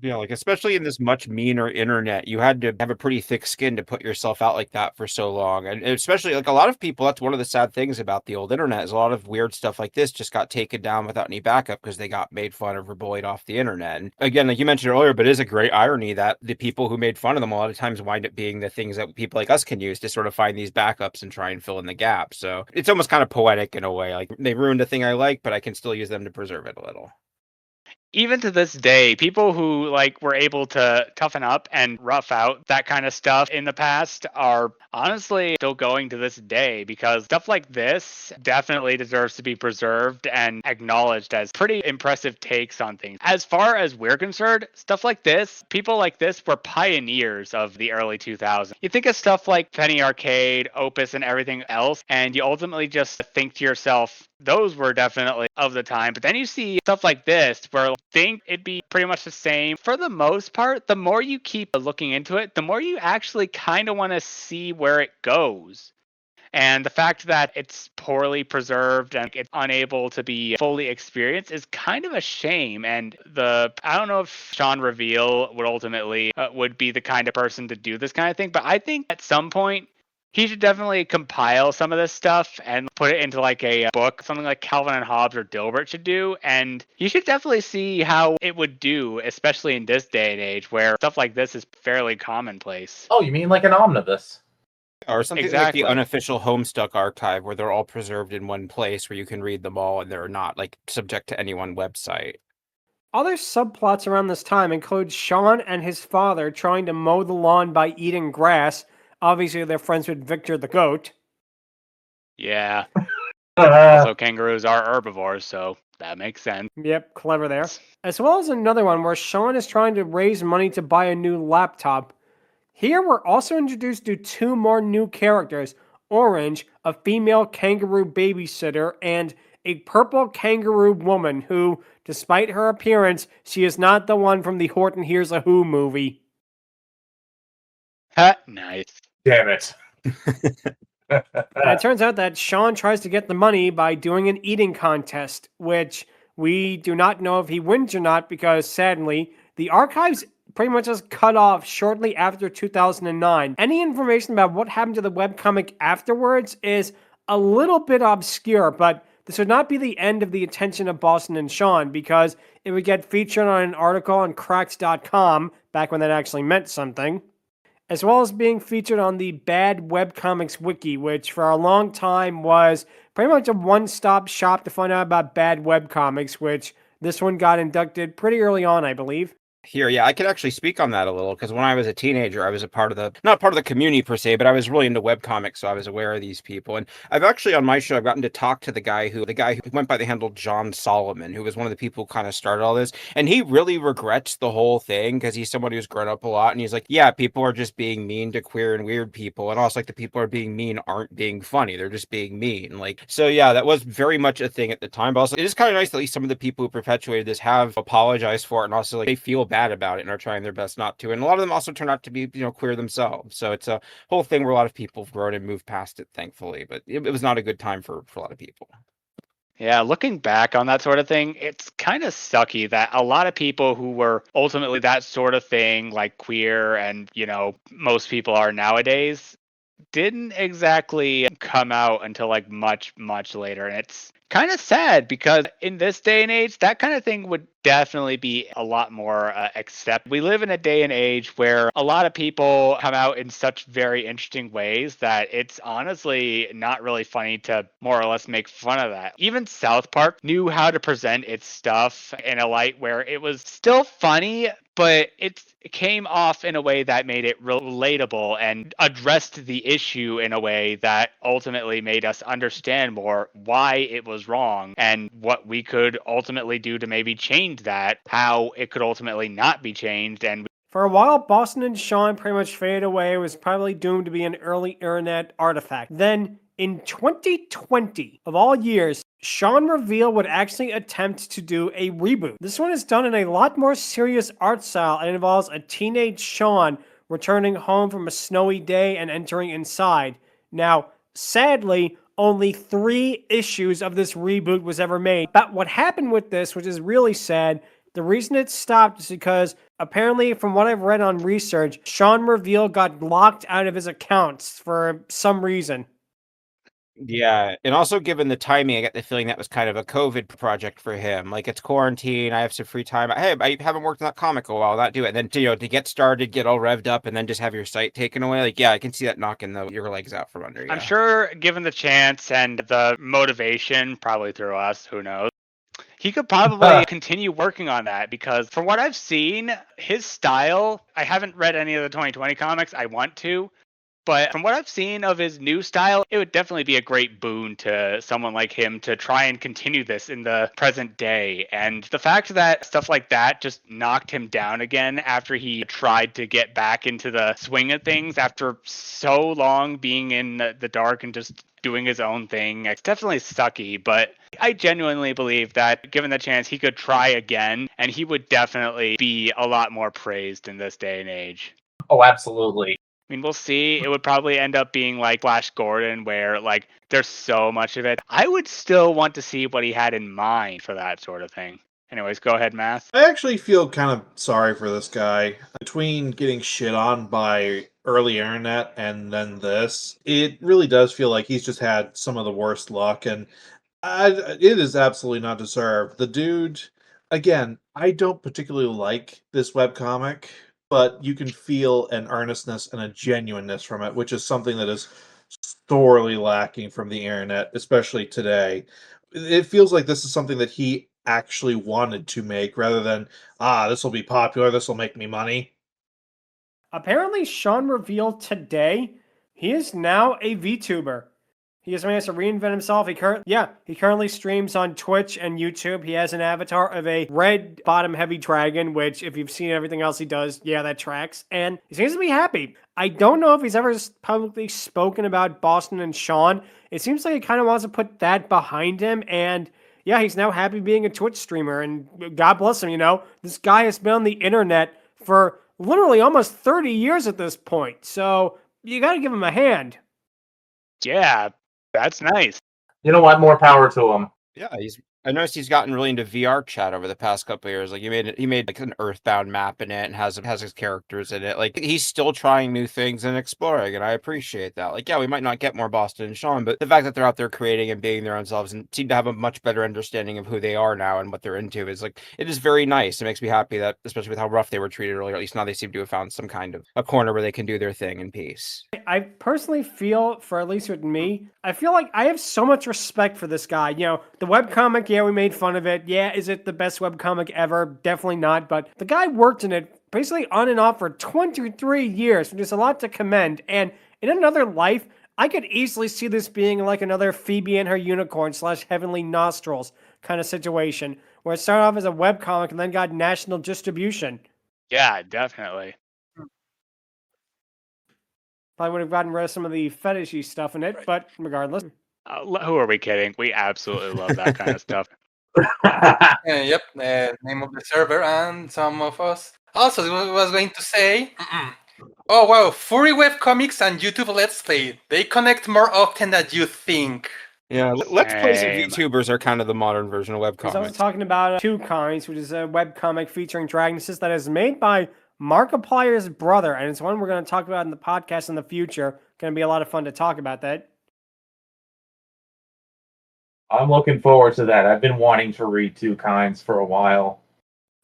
Yeah, like especially in this much meaner internet, you had to have a pretty thick skin to put yourself out like that for so long. And especially like a lot of people, that's one of the sad things about the old internet is a lot of weird stuff like this just got taken down without any backup because they got made fun of or bullied off the internet. And again, like you mentioned earlier, but it is a great irony that the people who made fun of them a lot of times wind up being the things that people like us can use to sort of find these backups and try and fill in the gaps. So it's almost kind of poetic in a way. Like they ruined a thing I like, but I can still use them to preserve it a little. Even to this day, people who like were able to toughen up and rough out that kind of stuff in the past are honestly still going to this day because stuff like this definitely deserves to be preserved and acknowledged as pretty impressive takes on things. As far as we're concerned, stuff like this, people like this were pioneers of the early 2000s. You think of stuff like Penny Arcade, Opus, and everything else, and you ultimately just think to yourself, those were definitely of the time. But then you see stuff like this where you think it'd be pretty much the same. For the most part, the more you keep looking into it, the more you actually kind of want to see where it goes. And the fact that it's poorly preserved and it's unable to be fully experienced is kind of a shame. And I don't know if Sean Reveal would ultimately would be the kind of person to do this kind of thing, but I think at some point he should definitely compile some of this stuff and put it into like a book, something like Calvin and Hobbes or Dilbert should do. And you should definitely see how it would do, especially in this day and age where stuff like this is fairly commonplace. Oh, you mean like an omnibus? Or something Exactly. like the unofficial Homestuck archive where they're all preserved in one place where you can read them all and they're not like subject to any one website. Other subplots around this time include Sean and his father trying to mow the lawn by eating grass. Obviously, they're friends with Victor the goat. Yeah. Also, kangaroos are herbivores, so that makes sense. Yep, clever there. As well as another one where Sean is trying to raise money to buy a new laptop. Here we're also introduced to two more new characters, Orange, a female kangaroo babysitter, and a purple kangaroo woman who, despite her appearance, she is not the one from the Horton Hears a Who movie. Nice. Damn it. And it turns out that Sean tries to get the money by doing an eating contest, which we do not know if he wins or not because, sadly, the archives pretty much just cut off shortly after 2009. Any information about what happened to the webcomic afterwards is a little bit obscure, but this would not be the end of the attention of Boston and Shaun because it would get featured on an article on cracks.com back when that actually meant something, as well as being featured on the Bad Webcomics Wiki, which for a long time was pretty much a one-stop shop to find out about bad webcomics, which this one got inducted pretty early on, I believe. Here, yeah, I could actually speak on that a little because when I was a teenager, I was not part of the community per se, but I was really into webcomics, so I was aware of these people. And I've actually on my show, I've gotten to talk to the guy who went by the handle John Solomon, who was one of the people who kind of started all this. And he really regrets the whole thing because he's someone who's grown up a lot. And he's like, yeah, people are just being mean to queer and weird people. And also like the people who are being mean aren't being funny. They're just being mean. Like, so yeah, that was very much a thing at the time. But also it is kind of nice that at least some of the people who perpetuated this have apologized for it. And also like they feel bad bad about it and are trying their best not to. And a lot of them also turn out to be, queer themselves. So it's a whole thing where a lot of people have grown and moved past it, thankfully. But it was not a good time for a lot of people. Yeah, looking back on that sort of thing, it's kind of sucky that a lot of people who were ultimately that sort of thing, like queer and, most people are nowadays, didn't exactly come out until like much, much later. And it's kind of sad because in this day and age, that kind of thing would definitely be a lot more accepted. We live in a day and age where a lot of people come out in such very interesting ways that it's honestly not really funny to more or less make fun of that. Even South Park knew how to present its stuff in a light where it was still funny, but it came off in a way that made it relatable and addressed the issue in a way that ultimately made us understand more why it was wrong and what we could ultimately do to maybe change that, how it could ultimately not be changed. And For a while, Boston and Shaun pretty much faded away. It was probably doomed to be an early internet artifact. Then, in 2020, of all years, Shaun Reveal would actually attempt to do a reboot. This one is done in a lot more serious art style and involves a teenage Shaun returning home from a snowy day and entering inside. Now, sadly, only 3 issues of this reboot was ever made. But what happened with this, which is really sad, the reason it stopped is because apparently, from what I've read on research, Shaun Reveal got locked out of his accounts for some reason. Yeah, and also given the timing, I get the feeling that was kind of a COVID project for him. Like, it's quarantine, I have some free time. Hey, I haven't worked on that comic a while, not do it. And then to get started, get all revved up, and then just have your site taken away. Like, yeah, I can see that knocking your legs out from under. Yeah. I'm sure given the chance and the motivation, probably through us, who knows, he could probably continue working on that because from what I've seen, his style, I haven't read any of the 2020 comics. I want to. But from what I've seen of his new style, it would definitely be a great boon to someone like him to try and continue this in the present day. And the fact that stuff like that just knocked him down again after he tried to get back into the swing of things after so long being in the dark and just doing his own thing, it's definitely sucky. But I genuinely believe that given the chance, he could try again and he would definitely be a lot more praised in this day and age. Oh, absolutely. I mean, we'll see. It would probably end up being like Flash Gordon, where like there's so much of it. I would still want to see what he had in mind for that sort of thing. Anyways, go ahead, Math. I actually feel kind of sorry for this guy. Between getting shit on by early internet and then this, it really does feel like he's just had some of the worst luck, and it is absolutely not deserved. The dude, again, I don't particularly like this webcomic, but you can feel an earnestness and a genuineness from it, which is something that is sorely lacking from the internet, especially today. It feels like this is something that he actually wanted to make rather than, this will be popular, this will make me money. Apparently, Shaun revealed today he is now a VTuber. He has managed to reinvent himself. He currently streams on Twitch and YouTube. He has an avatar of a red bottom heavy dragon, which if you've seen everything else he does, yeah, that tracks. And he seems to be happy. I don't know if he's ever publicly spoken about Boston and Shaun. It seems like he kind of wants to put that behind him. And yeah, he's now happy being a Twitch streamer. And God bless him, This guy has been on the internet for literally almost 30 years at this point. So you got to give him a hand. Yeah, that's nice. You know what? More power to him. Yeah, I noticed he's gotten really into VR chat over the past couple of years. Like he made like an Earthbound map in it and has his characters in it. Like he's still trying new things and exploring, and I appreciate that. Like, yeah, we might not get more Boston and Shaun, but the fact that they're out there creating and being their own selves and seem to have a much better understanding of who they are now and what they're into is like it is very nice. It makes me happy that, especially with how rough they were treated earlier, at least now they seem to have found some kind of a corner where they can do their thing in peace. I personally feel, for at least with me, I feel like I have so much respect for this guy. The webcomic, yeah, we made fun of it. Yeah, is it the best webcomic ever? Definitely not. But the guy worked in it basically on and off for 23 years, which is a lot to commend. And in another life, I could easily see this being like another Phoebe and her unicorn / Heavenly Nostrils kind of situation, where it started off as a webcomic and then got national distribution. Yeah, definitely. Probably would have gotten rid of some of the fetishy stuff in it, but regardless. Who are we kidding? We absolutely love that kind of stuff. Yep, the name of the server and some of us Also, I was going to say, oh wow, furry webcomics and YouTube Let's Play, they connect more often than you think. Yeah, Let's Plays of Same. VTubers are kind of the modern version of He's also webcomics. talking about Two Kinds, which is a webcomic featuring Dragonesses that is made by Markiplier's brother, and it's one we're going to talk about in the podcast in the future. Going to be a lot of fun to talk about that. I'm looking forward to that. I've been wanting to read Two Kinds for a while.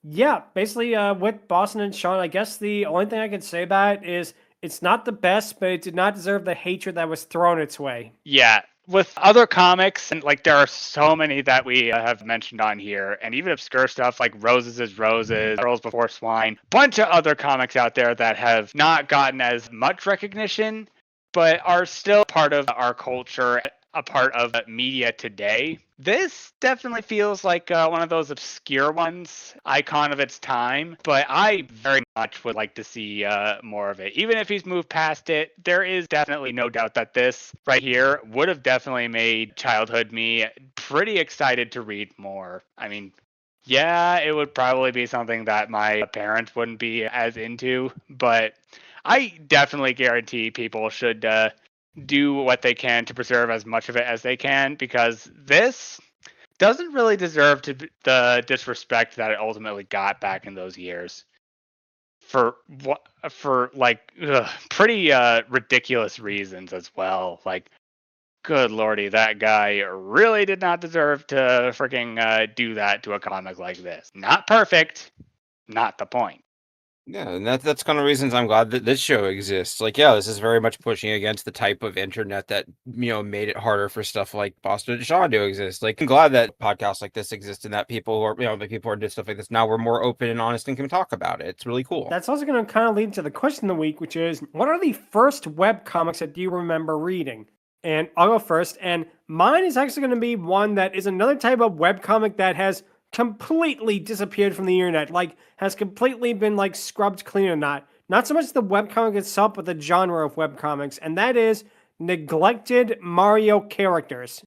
Yeah, basically with Boston and Shaun, I guess the only thing I can say about it is it's not the best, but it did not deserve the hatred that was thrown its way. Yeah, with other comics, and like there are so many that we have mentioned on here, and even obscure stuff like Roses is Roses, Girls Before Swine, bunch of other comics out there that have not gotten as much recognition, but are still part of our culture, a part of media today. This definitely feels like one of those obscure ones, icon of its time, but I very much would like to see more of it. Even if he's moved past it, there is definitely no doubt that this right here would have definitely made childhood me pretty excited to read more. I mean, yeah, it would probably be something that my parents wouldn't be as into, but I definitely guarantee people should do what they can to preserve as much of it as they can, because this doesn't really deserve the disrespect that it ultimately got back in those years for pretty ridiculous reasons as well. Like, good lordy, that guy really did not deserve to freaking do that to a comic like this. Not perfect, not the point. Yeah, and that's kind of reasons I'm glad that this show exists. Like, yeah, this is very much pushing against the type of internet that, made it harder for stuff like Boston and Shaun to exist. Like, I'm glad that podcasts like this exist and that people who are, the people who are doing stuff like this now, we're more open and honest and can talk about it. It's really cool. That's also going to kind of lead to the question of the week, which is, what are the first web comics that you remember reading? And I'll go first, and mine is actually going to be one that is another type of web comic that has completely disappeared from the internet, like has completely been like scrubbed clean or not so much the webcomic itself, but the genre of webcomics, and that is neglected Mario characters.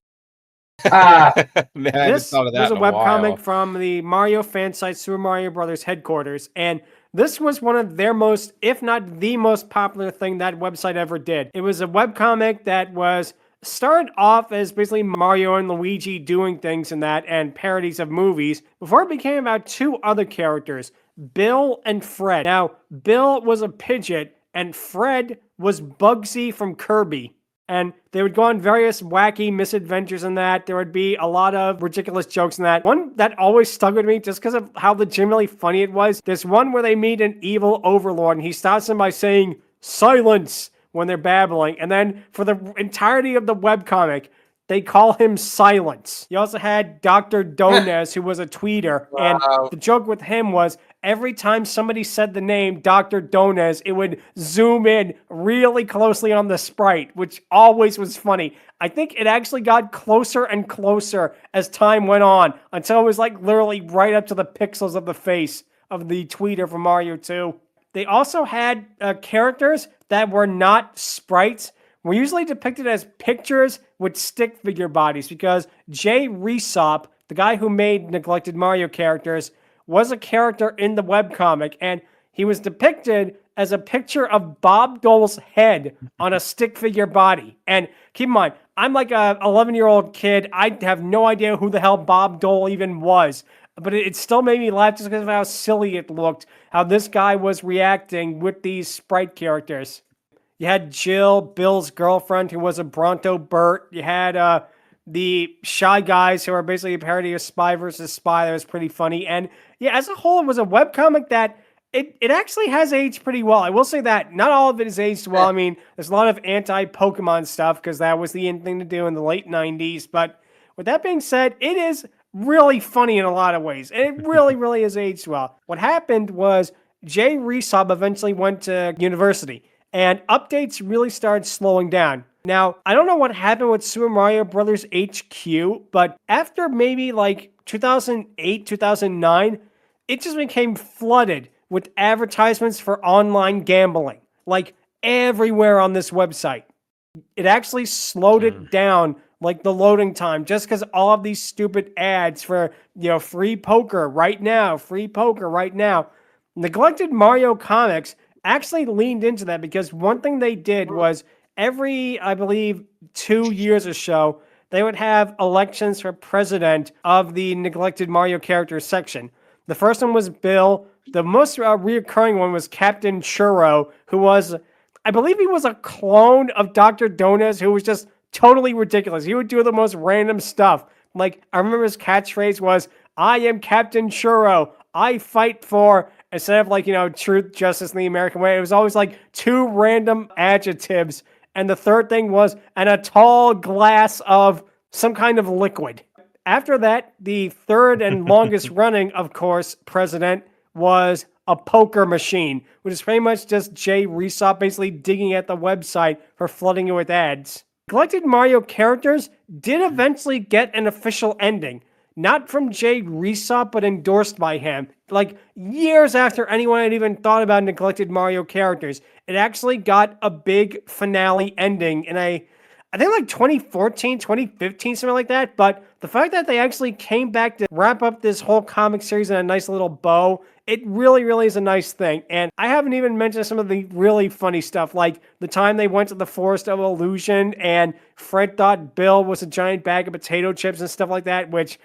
Ah, Man, I haven't This thought of that was a in a while. webcomic from the Mario fan site Super Mario Brothers headquarters, and this was one of their most, if not the most popular thing that website ever did. It was a webcomic that was started off as basically Mario and Luigi doing things in that and parodies of movies before it became about two other characters, Bill and Fred. Now, Bill was a Pidgeot and Fred was Bugsy from Kirby. And they would go on various wacky misadventures in that. There would be a lot of ridiculous jokes in that. One that always stuck with me just because of how legitimately funny it was. There's one where they meet an evil overlord and he starts them by saying, "Silence," when they're babbling. And then for the entirety of the webcomic, they call him Silence. You also had Dr. Dragoness, who was a tweeter. And the joke with him was every time somebody said the name Dr. Dragoness, it would zoom in really closely on the sprite, which always was funny. I think it actually got closer and closer as time went on until it was like literally right up to the pixels of the face of the tweeter from Mario 2. They also had characters that were not sprites, were usually depicted as pictures with stick figure bodies, because Jay Resop, the guy who made neglected Mario characters, was a character in the webcomic, and he was depicted as a picture of Bob Dole's head on a stick figure body. And keep in mind, I'm like a 11-year-old kid. I have no idea who the hell Bob Dole even was. But it still made me laugh just because of how silly it looked, how this guy was reacting with these sprite characters. You had Jill, Bill's girlfriend, who was a Bronto Burt. You had the Shy Guys, who are basically a parody of Spy vs. Spy. That was pretty funny. And yeah, as a whole, it was a webcomic that it actually has aged pretty well. I will say that. Not all of it is aged well. I mean, there's a lot of anti-Pokemon stuff because that was the in thing to do in the late 90s. But with that being said, it is really funny in a lot of ways. And it really, really has aged well. What happened was Jay Resub eventually went to university, and updates really started slowing down. Now, I don't know what happened with Super Mario Brothers HQ, but after maybe like 2008, 2009, it just became flooded with advertisements for online gambling, like everywhere on this website. It actually slowed it down, like the loading time, just because all of these stupid ads for, free poker right now, Neglected Mario comics actually leaned into that because one thing they did was every, I believe, 2 years or so, they would have elections for president of the Neglected Mario characters section. The first one was Bill. The most reoccurring one was Captain Churro, who was, I believe he was a clone of Dr. Donuts, who was just totally ridiculous. He would do the most random stuff. Like, I remember his catchphrase was, I am Captain Churro. I fight for, instead of like, truth, justice, and the American way, it was always like two random adjectives. And the third thing was, and a tall glass of some kind of liquid. After that, the third and longest running, of course, president was a poker machine, which is pretty much just Jay Resop basically digging at the website for flooding it with ads. Collected Mario characters did eventually get an official ending. Not from Jay Resop, but endorsed by him. Like, years after anyone had even thought about Neglected Mario characters, it actually got a big finale ending in I think like 2014, 2015, something like that. But the fact that they actually came back to wrap up this whole comic series in a nice little bow, it really, really is a nice thing. And I haven't even mentioned some of the really funny stuff, like the time they went to the Forest of Illusion and Fred thought Bill was a giant bag of potato chips and stuff like that, which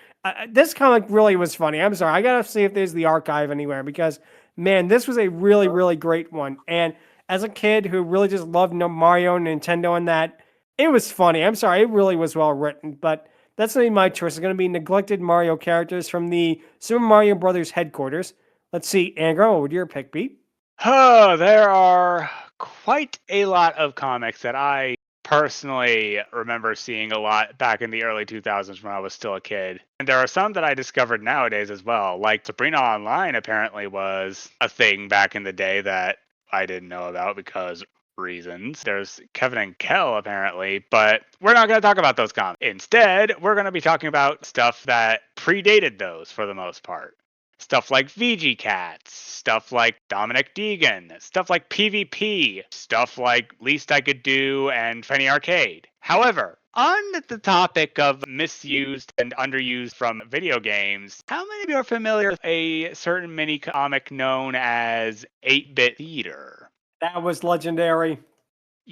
this comic really was funny. I'm sorry. I got to see if there's the archive anywhere because, man, this was a really, really great one. And as a kid who really just loved Mario and Nintendo and that, it was funny. I'm sorry. It really was well written, but that's going to be my choice. It's going to be Neglected Mario characters from the Super Mario Brothers headquarters. Let's see, Angron, what would your pick be? Oh, there are quite a lot of comics that I personally remember seeing a lot back in the early 2000s when I was still a kid. And there are some that I discovered nowadays as well. Like Sabrina Online apparently was a thing back in the day that I didn't know about because reasons. There's Kevin and Kel apparently, but we're not going to talk about those comics. Instead, we're going to be talking about stuff that predated those for the most part. Stuff like VG Cats, stuff like Dominic Deegan, stuff like PvP, stuff like Least I Could Do and Penny Arcade. However, on the topic of misused and underused from video games, how many of you are familiar with a certain mini comic known as 8-Bit Theater? That was legendary.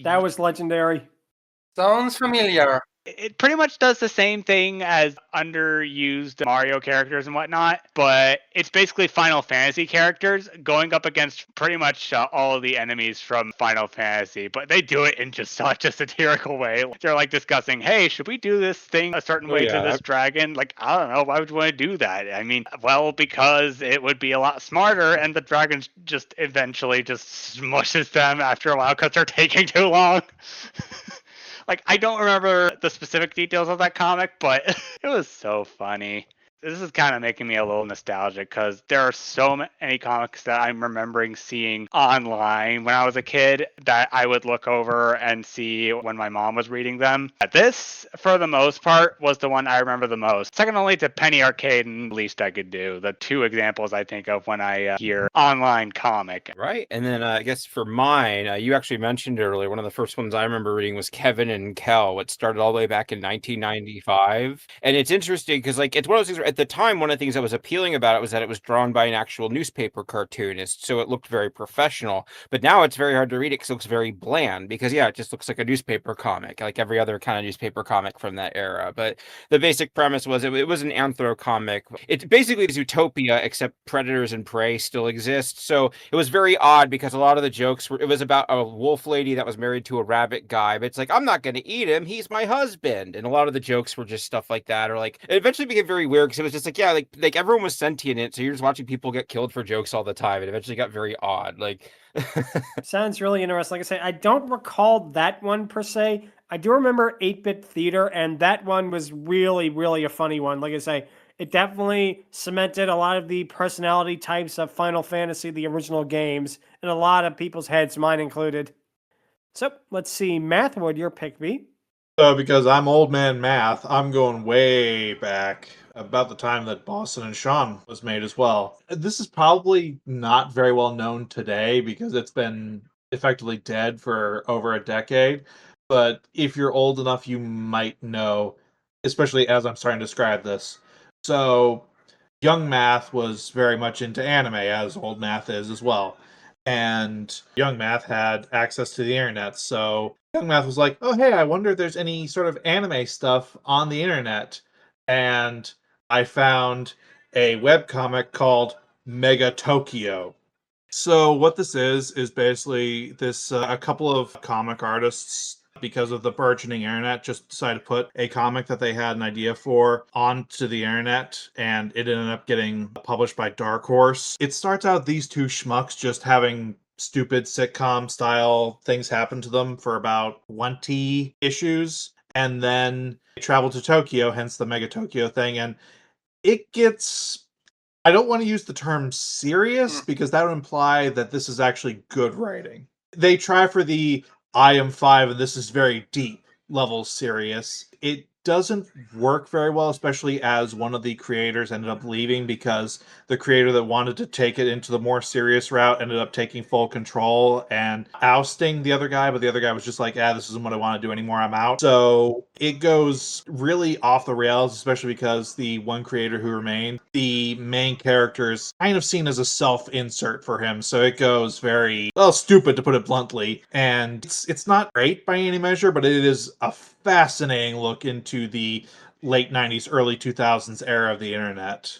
That was legendary. Sounds familiar. It pretty much does the same thing as underused Mario characters and whatnot, but it's basically Final Fantasy characters going up against pretty much all of the enemies from Final Fantasy, but they do it in just such a satirical way. They're like discussing, hey, should we do this thing a certain way to this dragon? Like, I don't know, why would you want to do that? I mean, well, because it would be a lot smarter, and the dragon just eventually just smushes them after a while because they're taking too long. Like, I don't remember the specific details of that comic, but it was so funny. This is kind of making me a little nostalgic because there are so many comics that I'm remembering seeing online when I was a kid that I would look over and see when my mom was reading them. This, for the most part, was the one I remember the most. Second only to Penny Arcade and Least I Could Do, the two examples I think of when I hear online comic. Right. And then I guess for mine, you actually mentioned earlier, one of the first ones I remember reading was Kevin and Kel, which started all the way back in 1995. And it's interesting because, like, it's one of those things where at the time, one of the things that was appealing about it was that it was drawn by an actual newspaper cartoonist, so it looked very professional. But now it's very hard to read it because it looks very bland because, yeah, it just looks like a newspaper comic, like every other kind of newspaper comic from that era. But the basic premise was it was an anthro comic. It basically is Utopia, except predators and prey still exist. So it was very odd because a lot of the jokes were, it was about a wolf lady that was married to a rabbit guy, but it's like, I'm not going to eat him, he's my husband. And a lot of the jokes were just stuff like that, or like, it eventually became very weird because it was just like, yeah, like everyone was sentient in it, so you're just watching people get killed for jokes all the time. It eventually got very odd. Like, Sounds really interesting. Like I say, I don't recall that one per se. I do remember 8-Bit Theater, and that one was really, really a funny one. Like I say, it definitely cemented a lot of the personality types of Final Fantasy, the original games, in a lot of people's heads, mine included. So, let's see. Math, what would your pick be? So, because I'm old man math, I'm going way back about the time that Boston and Shaun was made as well. This is probably not very well known today because it's been effectively dead for over a decade. But if you're old enough, you might know, especially as I'm starting to describe this. So, young Math was very much into anime, as old Math is as well. And young Math had access to the internet, so young Math was like, oh, hey, I wonder if there's any sort of anime stuff on the internet. And I found a webcomic called Mega Tokyo. So what this is basically this a couple of comic artists, because of the burgeoning internet, just decided to put a comic that they had an idea for onto the internet, and it ended up getting published by Dark Horse. It starts out these two schmucks just having stupid sitcom style things happen to them for about 20 issues, and then they travel to Tokyo, hence the Mega Tokyo thing, and it gets, I don't want to use the term serious because that would imply that this is actually good writing. They try for the I am 5 and this is very deep level serious. It doesn't work very well, especially as one of the creators ended up leaving because the creator that wanted to take it into the more serious route ended up taking full control and ousting the other guy, but the other guy was just like, this isn't what I want to do anymore, I'm out. So it goes really off the rails, especially because the one creator who remained, the main character is kind of seen as a self-insert for him, so it goes very, well, stupid to put it bluntly, and it's not great by any measure, but it is a fascinating look into the late 90s, early 2000s era of the internet.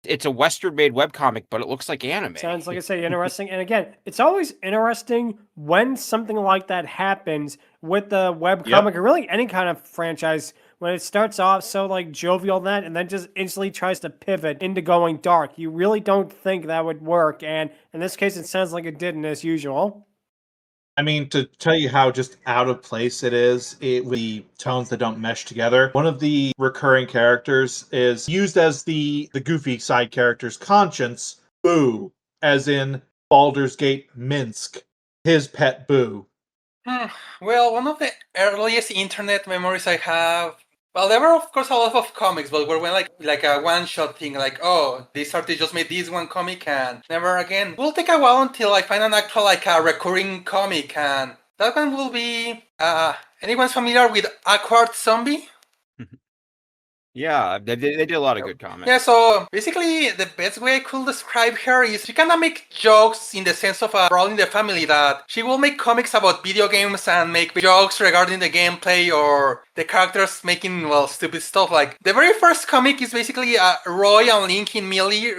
It's a Western-made webcomic, but it looks like anime. Sounds, like I say, interesting. And again, it's always interesting when something like that happens with the webcomic or really any kind of franchise, when it starts off so like jovial and then just instantly tries to pivot into going dark. You really don't think that would work. And in this case, it sounds like it didn't, as usual. I mean, to tell you how just out of place it is, with the tones that don't mesh together. One of the recurring characters is used as the goofy side character's conscience, Boo, as in Baldur's Gate Minsk, his pet Boo. Well, one of the earliest internet memories I have, well, there were of course a lot of comics, but were when like a one-shot thing, like, oh, this artist just made this one comic and never again. It will take a while until I find an actual like a recurring comic, and that one will be. Anyone's familiar with Awkward Zombie? Yeah, they did a lot of good comics. Yeah, so basically the best way I could describe her is she kind of make jokes in the sense of a brawl in the family, that she will make comics about video games and make jokes regarding the gameplay or the characters making, well, stupid stuff. Like, the very first comic is basically Roy and Link in Melee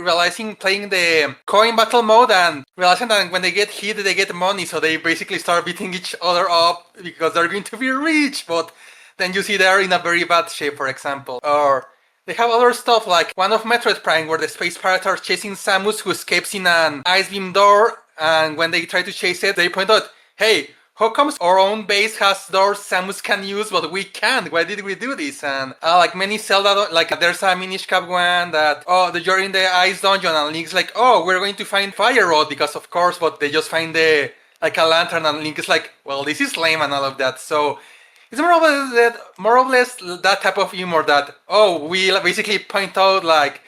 playing the coin battle mode and realizing that when they get hit, they get money, so they basically start beating each other up because they're going to be rich, but then you see they're in a very bad shape, for example. Or they have other stuff like one of Metroid Prime where the space pirates are chasing Samus, who escapes in an ice beam door, and when they try to chase it, they point out, hey, how comes our own base has doors Samus can use but we can't? Why did we do this? And like many Zelda, like there's a Minish Cap one that, you're in the ice dungeon and Link's like, oh, we're going to find Fire Rod because of course, but they just find a lantern and Link is like, well, this is lame and all of that. So it's more or less that type of humor that, we basically point out like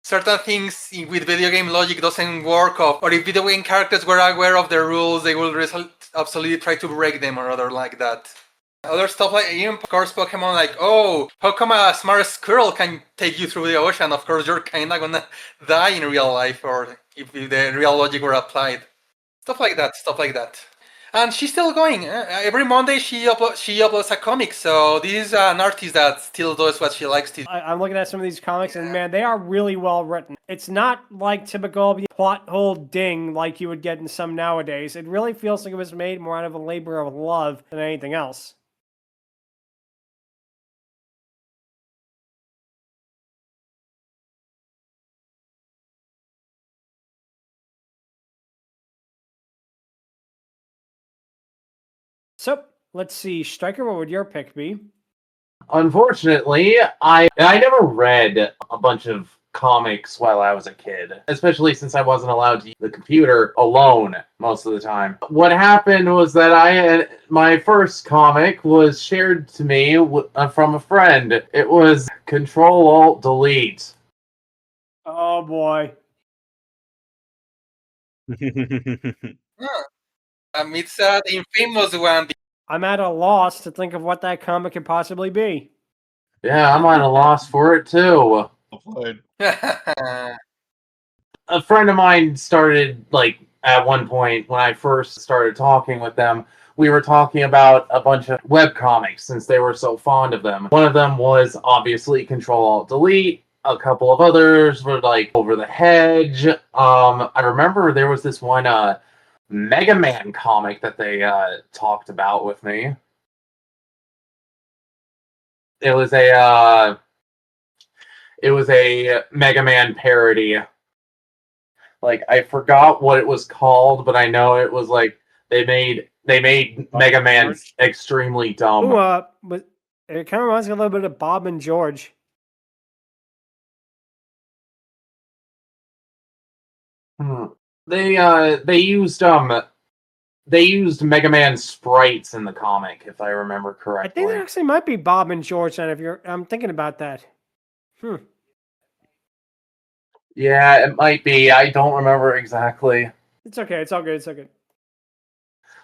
certain things with video game logic doesn't work, or if video game characters were aware of the rules, they will absolutely try to break them or other like that. Other stuff like, even of course Pokemon, like, how come a smart squirrel can take you through the ocean? Of course you're kinda gonna die in real life, or if the real logic were applied. Stuff like that. And she's still going. Every Monday she uploads a comic. So this is an artist that still does what she likes to do. I'm looking at some of these comics, and man, they are really well written. It's not like typical plot hole ding like you would get in some nowadays. It really feels like it was made more out of a labor of love than anything else. So, let's see. Stryker, what would your pick be? Unfortunately, I never read a bunch of comics while I was a kid, especially since I wasn't allowed to use the computer alone most of the time. What happened was that my first comic was shared to me from a friend. It was Control-Alt-Delete. Oh boy. It's the infamous one. I'm at a loss to think of what that comic could possibly be. Yeah, I'm at a loss for it too. Played. A friend of mine started, like, at one point when I first started talking with them, we were talking about a bunch of webcomics since they were so fond of them. One of them was obviously Control-Alt-Delete. A couple of others were like Over the Hedge. I remember there was this one Mega Man comic that they talked about with me. It was a Mega Man parody. Like, I forgot what it was called, but I know it was like they made Mega Man extremely dumb. Ooh, but it kind of reminds me a little bit of Bob and George. They used Mega Man sprites in the comic, if I remember I correctly. think it actually might be Bob and George. And I'm thinking about that. Yeah, it might be. I don't remember exactly. It's okay. It's all good. It's all good.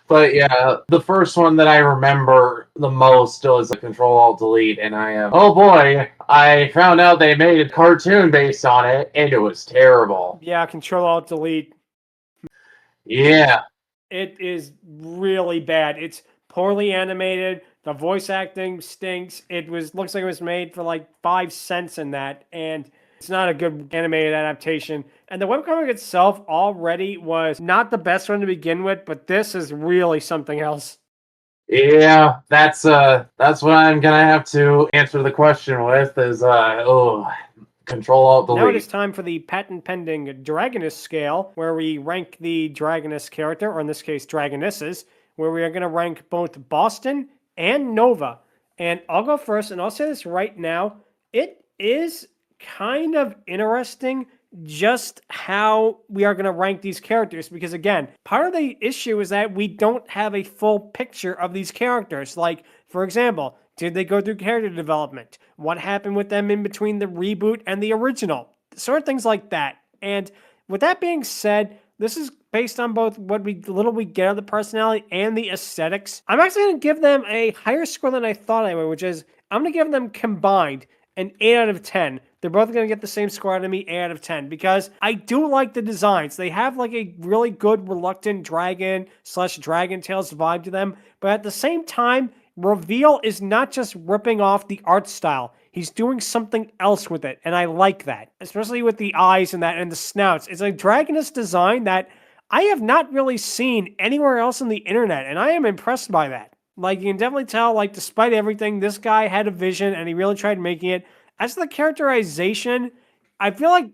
But yeah, the first one that I remember the most was Control-Alt-Delete, and oh boy, I found out they made a cartoon based on it, and it was terrible. Yeah, Control-Alt-Delete. Yeah. It is really bad. It's poorly animated. The voice acting stinks. Looks like it was made for like 5 cents in that, and it's not a good animated adaptation. And the webcomic itself already was not the best one to begin with, but this is really something else. Yeah, that's what I'm gonna have to answer the question with is Control-Alt-Delete. Now it is time for the patent-pending Dragoness Scale, where we rank the Dragoness character, or in this case, Dragonesses, where we are going to rank both Boston and Nova. And I'll go first, and I'll say this right now. It is kind of interesting just how we are going to rank these characters, because again, part of the issue is that we don't have a full picture of these characters. Like, for example, did they go through character development? What happened with them in between the reboot and the original? Sort of things like that. And with that being said, this is based on both what little we get of the personality and the aesthetics. I'm actually going to give them a higher score than I thought I would, which is I'm going to give them combined an 8 out of 10. They're both going to get the same score out of me, 8 out of 10, because I do like the designs. They have like a really good reluctant dragon/Dragon Tales vibe to them, but at the same time, Reveal is not just ripping off the art style. He's doing something else with it, and I like that, especially with the eyes and that and the snouts. It's a Dragoness design that I have not really seen anywhere else on the internet, and I am impressed by that. Like, you can definitely tell, like, despite everything, this guy had a vision, and he really tried making it. As for the characterization, I feel like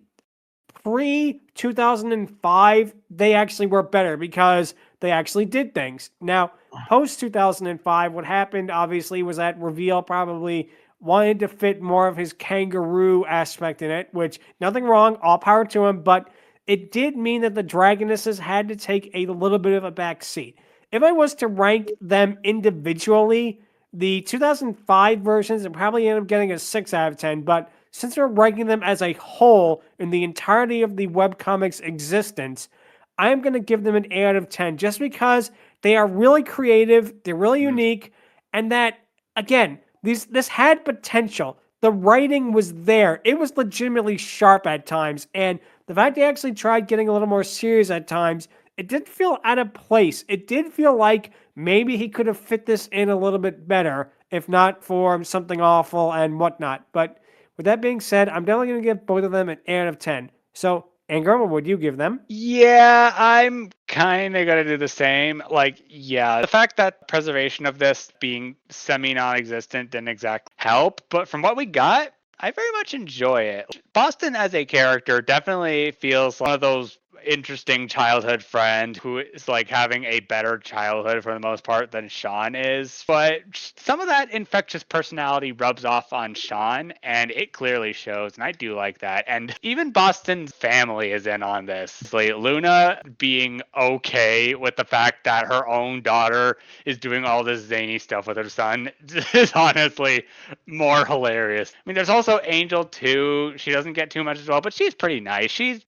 pre-2005, they actually were better because they actually did things. Now, post-2005, what happened, obviously, was that Reveal probably wanted to fit more of his kangaroo aspect in it, which, nothing wrong, all power to him, but it did mean that the Dragonesses had to take a little bit of a back seat. If I was to rank them individually, the 2005 versions would probably end up getting a 6 out of 10, but since we're ranking them as a whole in the entirety of the webcomic's existence, I am going to give them an 8 out of 10 just because they are really creative, they're really unique, and that, again, this had potential. The writing was there. It was legitimately sharp at times, and the fact they actually tried getting a little more serious at times, it did feel out of place. It did feel like maybe he could have fit this in a little bit better, if not for something awful and whatnot. But with that being said, I'm definitely going to give both of them an 8 out of 10. So, Angron, what would you give them? Yeah, I'm kind of going to do the same. Like, yeah, the fact that preservation of this being semi-non-existent didn't exactly help, but from what we got, I very much enjoy it. Boston as a character definitely feels one of those interesting childhood friend who is like having a better childhood for the most part than Shaun is, but some of that infectious personality rubs off on Shaun, and it clearly shows, and I do like that. And even Boston's family is in on this. Like, Luna being okay with the fact that her own daughter is doing all this zany stuff with her son is honestly more hilarious. I mean, there's also Angel too. She doesn't get too much as well, but she's pretty nice. She's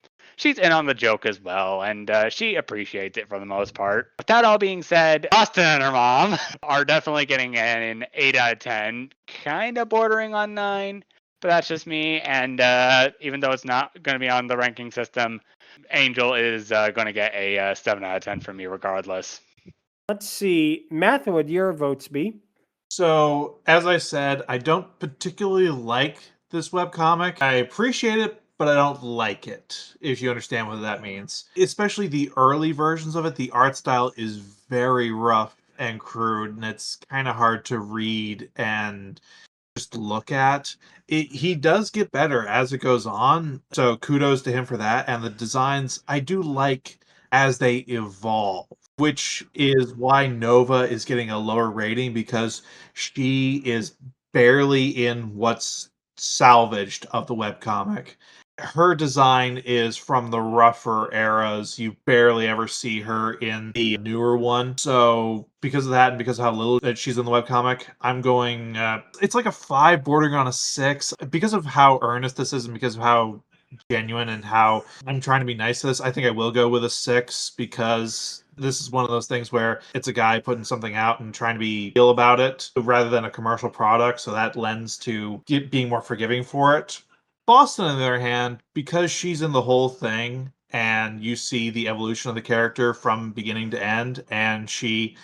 in on the joke as well, and she appreciates it for the most part. With that all being said, Austin and her mom are definitely getting an 8 out of 10, kind of bordering on 9. but that's just me. And even though it's not going to be on the ranking system, Angel is going to get a 7 out of 10 from me regardless. Let's see. Matt, what would your votes be? So, as I said, I don't particularly like this webcomic. I appreciate it, but I don't like it, if you understand what that means. Especially the early versions of it, the art style is very rough and crude, and it's kind of hard to read and just look at. He does get better as it goes on, so kudos to him for that. And the designs I do like as they evolve, which is why Nova is getting a lower rating, because she is barely in what's salvaged of the webcomic. Her design is from the rougher eras. You barely ever see her in the newer one. So because of that and because of how little that she's in the webcomic, I'm going, it's like a 5 bordering on a 6. Because of how earnest this is and because of how genuine and how I'm trying to be nice to this, I think I will go with a 6, because this is one of those things where it's a guy putting something out and trying to be real about it rather than a commercial product. So that lends to being more forgiving for it. Boston, on the other hand, because she's in the whole thing and you see the evolution of the character from beginning to end, and she's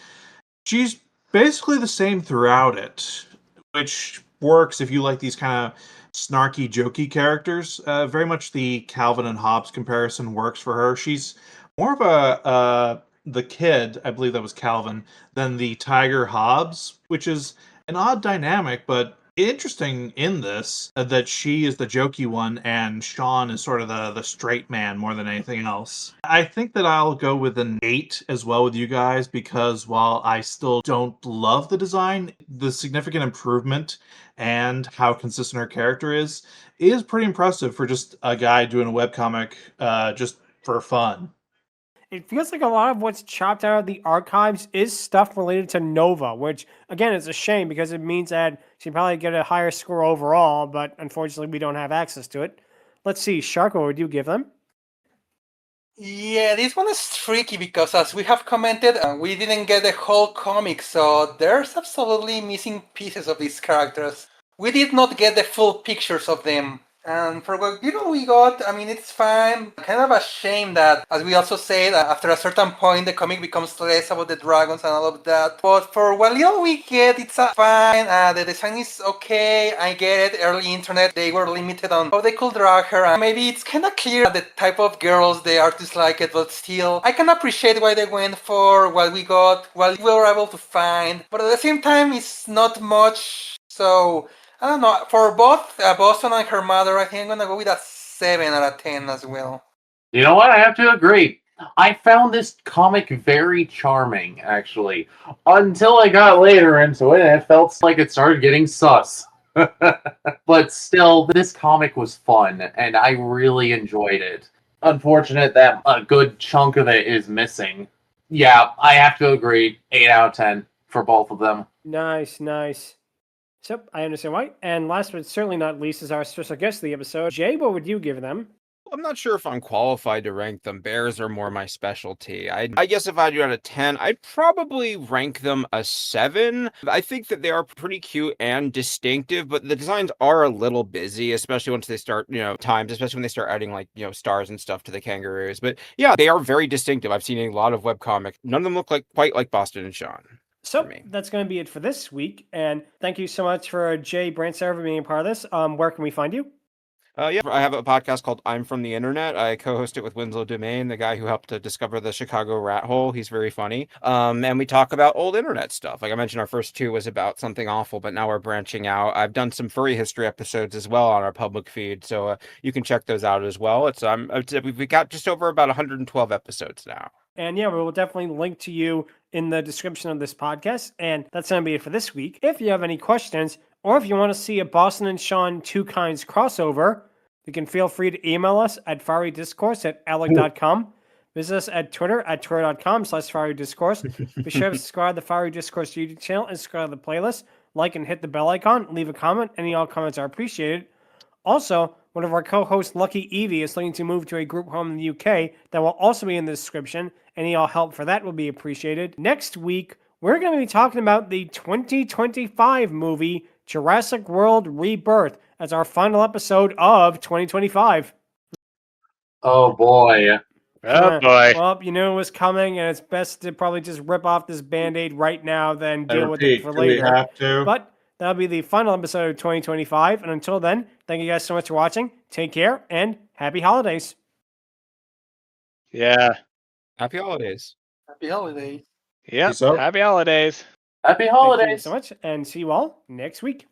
basically the same throughout it, which works if you like these kind of snarky, jokey characters. Very much the Calvin and Hobbes comparison works for her. She's more of the kid, I believe that was Calvin, than the Tiger Hobbes, which is an odd dynamic, but interesting in this, that she is the jokey one and Shaun is sort of the straight man more than anything else. I think that I'll go with an 8 as well with you guys, because while I still don't love the design, the significant improvement and how consistent her character is pretty impressive for just a guy doing a webcomic just for fun. It feels like a lot of what's chopped out of the archives is stuff related to Nova, which, again, is a shame because it means that she'd probably get a higher score overall, but unfortunately we don't have access to it. Let's see, Shark, what would you give them? Yeah, this one is tricky because, as we have commented, we didn't get the whole comic, so there's absolutely missing pieces of these characters. We did not get the full pictures of them. And for what little we got, I mean, it's fine. Kind of a shame that, as we also said, after a certain point, the comic becomes less about the dragons and all of that. But for what little we get, it's fine. The design is okay. I get it. Early internet, they were limited on how they could drag her. And maybe it's kind of clear the type of girls the artists like it, but still, I can appreciate why they went for what we got, what we were able to find. But at the same time, it's not much. So I don't know. For both Boston and her mother, I think I'm gonna go with a 7 out of 10 as well. You know what? I have to agree. I found this comic very charming, actually, until I got later into it, and it felt like it started getting sus. But still, this comic was fun, and I really enjoyed it. Unfortunate that a good chunk of it is missing. Yeah, I have to agree. 8 out of 10 for both of them. Nice, nice. So, I understand why. And last but certainly not least is our special guest of the episode. Jay, what would you give them? I'm not sure if I'm qualified to rank them. Bears are more my specialty. I guess if I do out of 10, I'd probably rank them a 7. I think that they are pretty cute and distinctive, but the designs are a little busy, especially once they start, especially when they start adding stars and stuff to the kangaroos. But yeah, they are very distinctive. I've seen a lot of webcomics. None of them look quite like Boston and Shaun. So that's going to be it for this week. And thank you so much for Jay Brandsetter for being a part of this. Where can we find you? I have a podcast called I'm From the Internet. I co-host it with Winslow Domain, the guy who helped to discover the Chicago rat hole. He's very funny. And we talk about old internet stuff. Like I mentioned, our first 2 was about something awful, but now we're branching out. I've done some furry history episodes as well on our public feed, so you can check those out as well. We've got just over about 112 episodes now. And yeah, we will definitely link to you in the description of this podcast. And that's going to be it for this week. If you have any questions, or if you want to see a Boston and Shaun Two Kinds crossover, you can feel free to email us at fierydiscourse@outlook.com. Visit us at Twitter at twitter.com/fierydiscourse. Be sure to subscribe to the Fiery Discourse YouTube channel and subscribe to the playlist. Like and hit the bell icon. Leave a comment. Any all comments are appreciated. Also, one of our co-hosts, Lucky Evie, is looking to move to a group home in the UK that will also be in the description. Any all help for that will be appreciated. Next week, we're going to be talking about the 2025 movie Jurassic World Rebirth as our final episode of 2025. Oh boy. Oh boy. Well, you knew it was coming, and it's best to probably just rip off this Band-Aid right now than I deal with repeat, it for do we later. have to? But that'll be the final episode of 2025. And until then, thank you guys so much for watching. Take care, and happy holidays. Yeah. Happy holidays. Happy holidays. Yep. Peace out. Happy holidays. Happy Thank you holidays. so much, and see you all next week.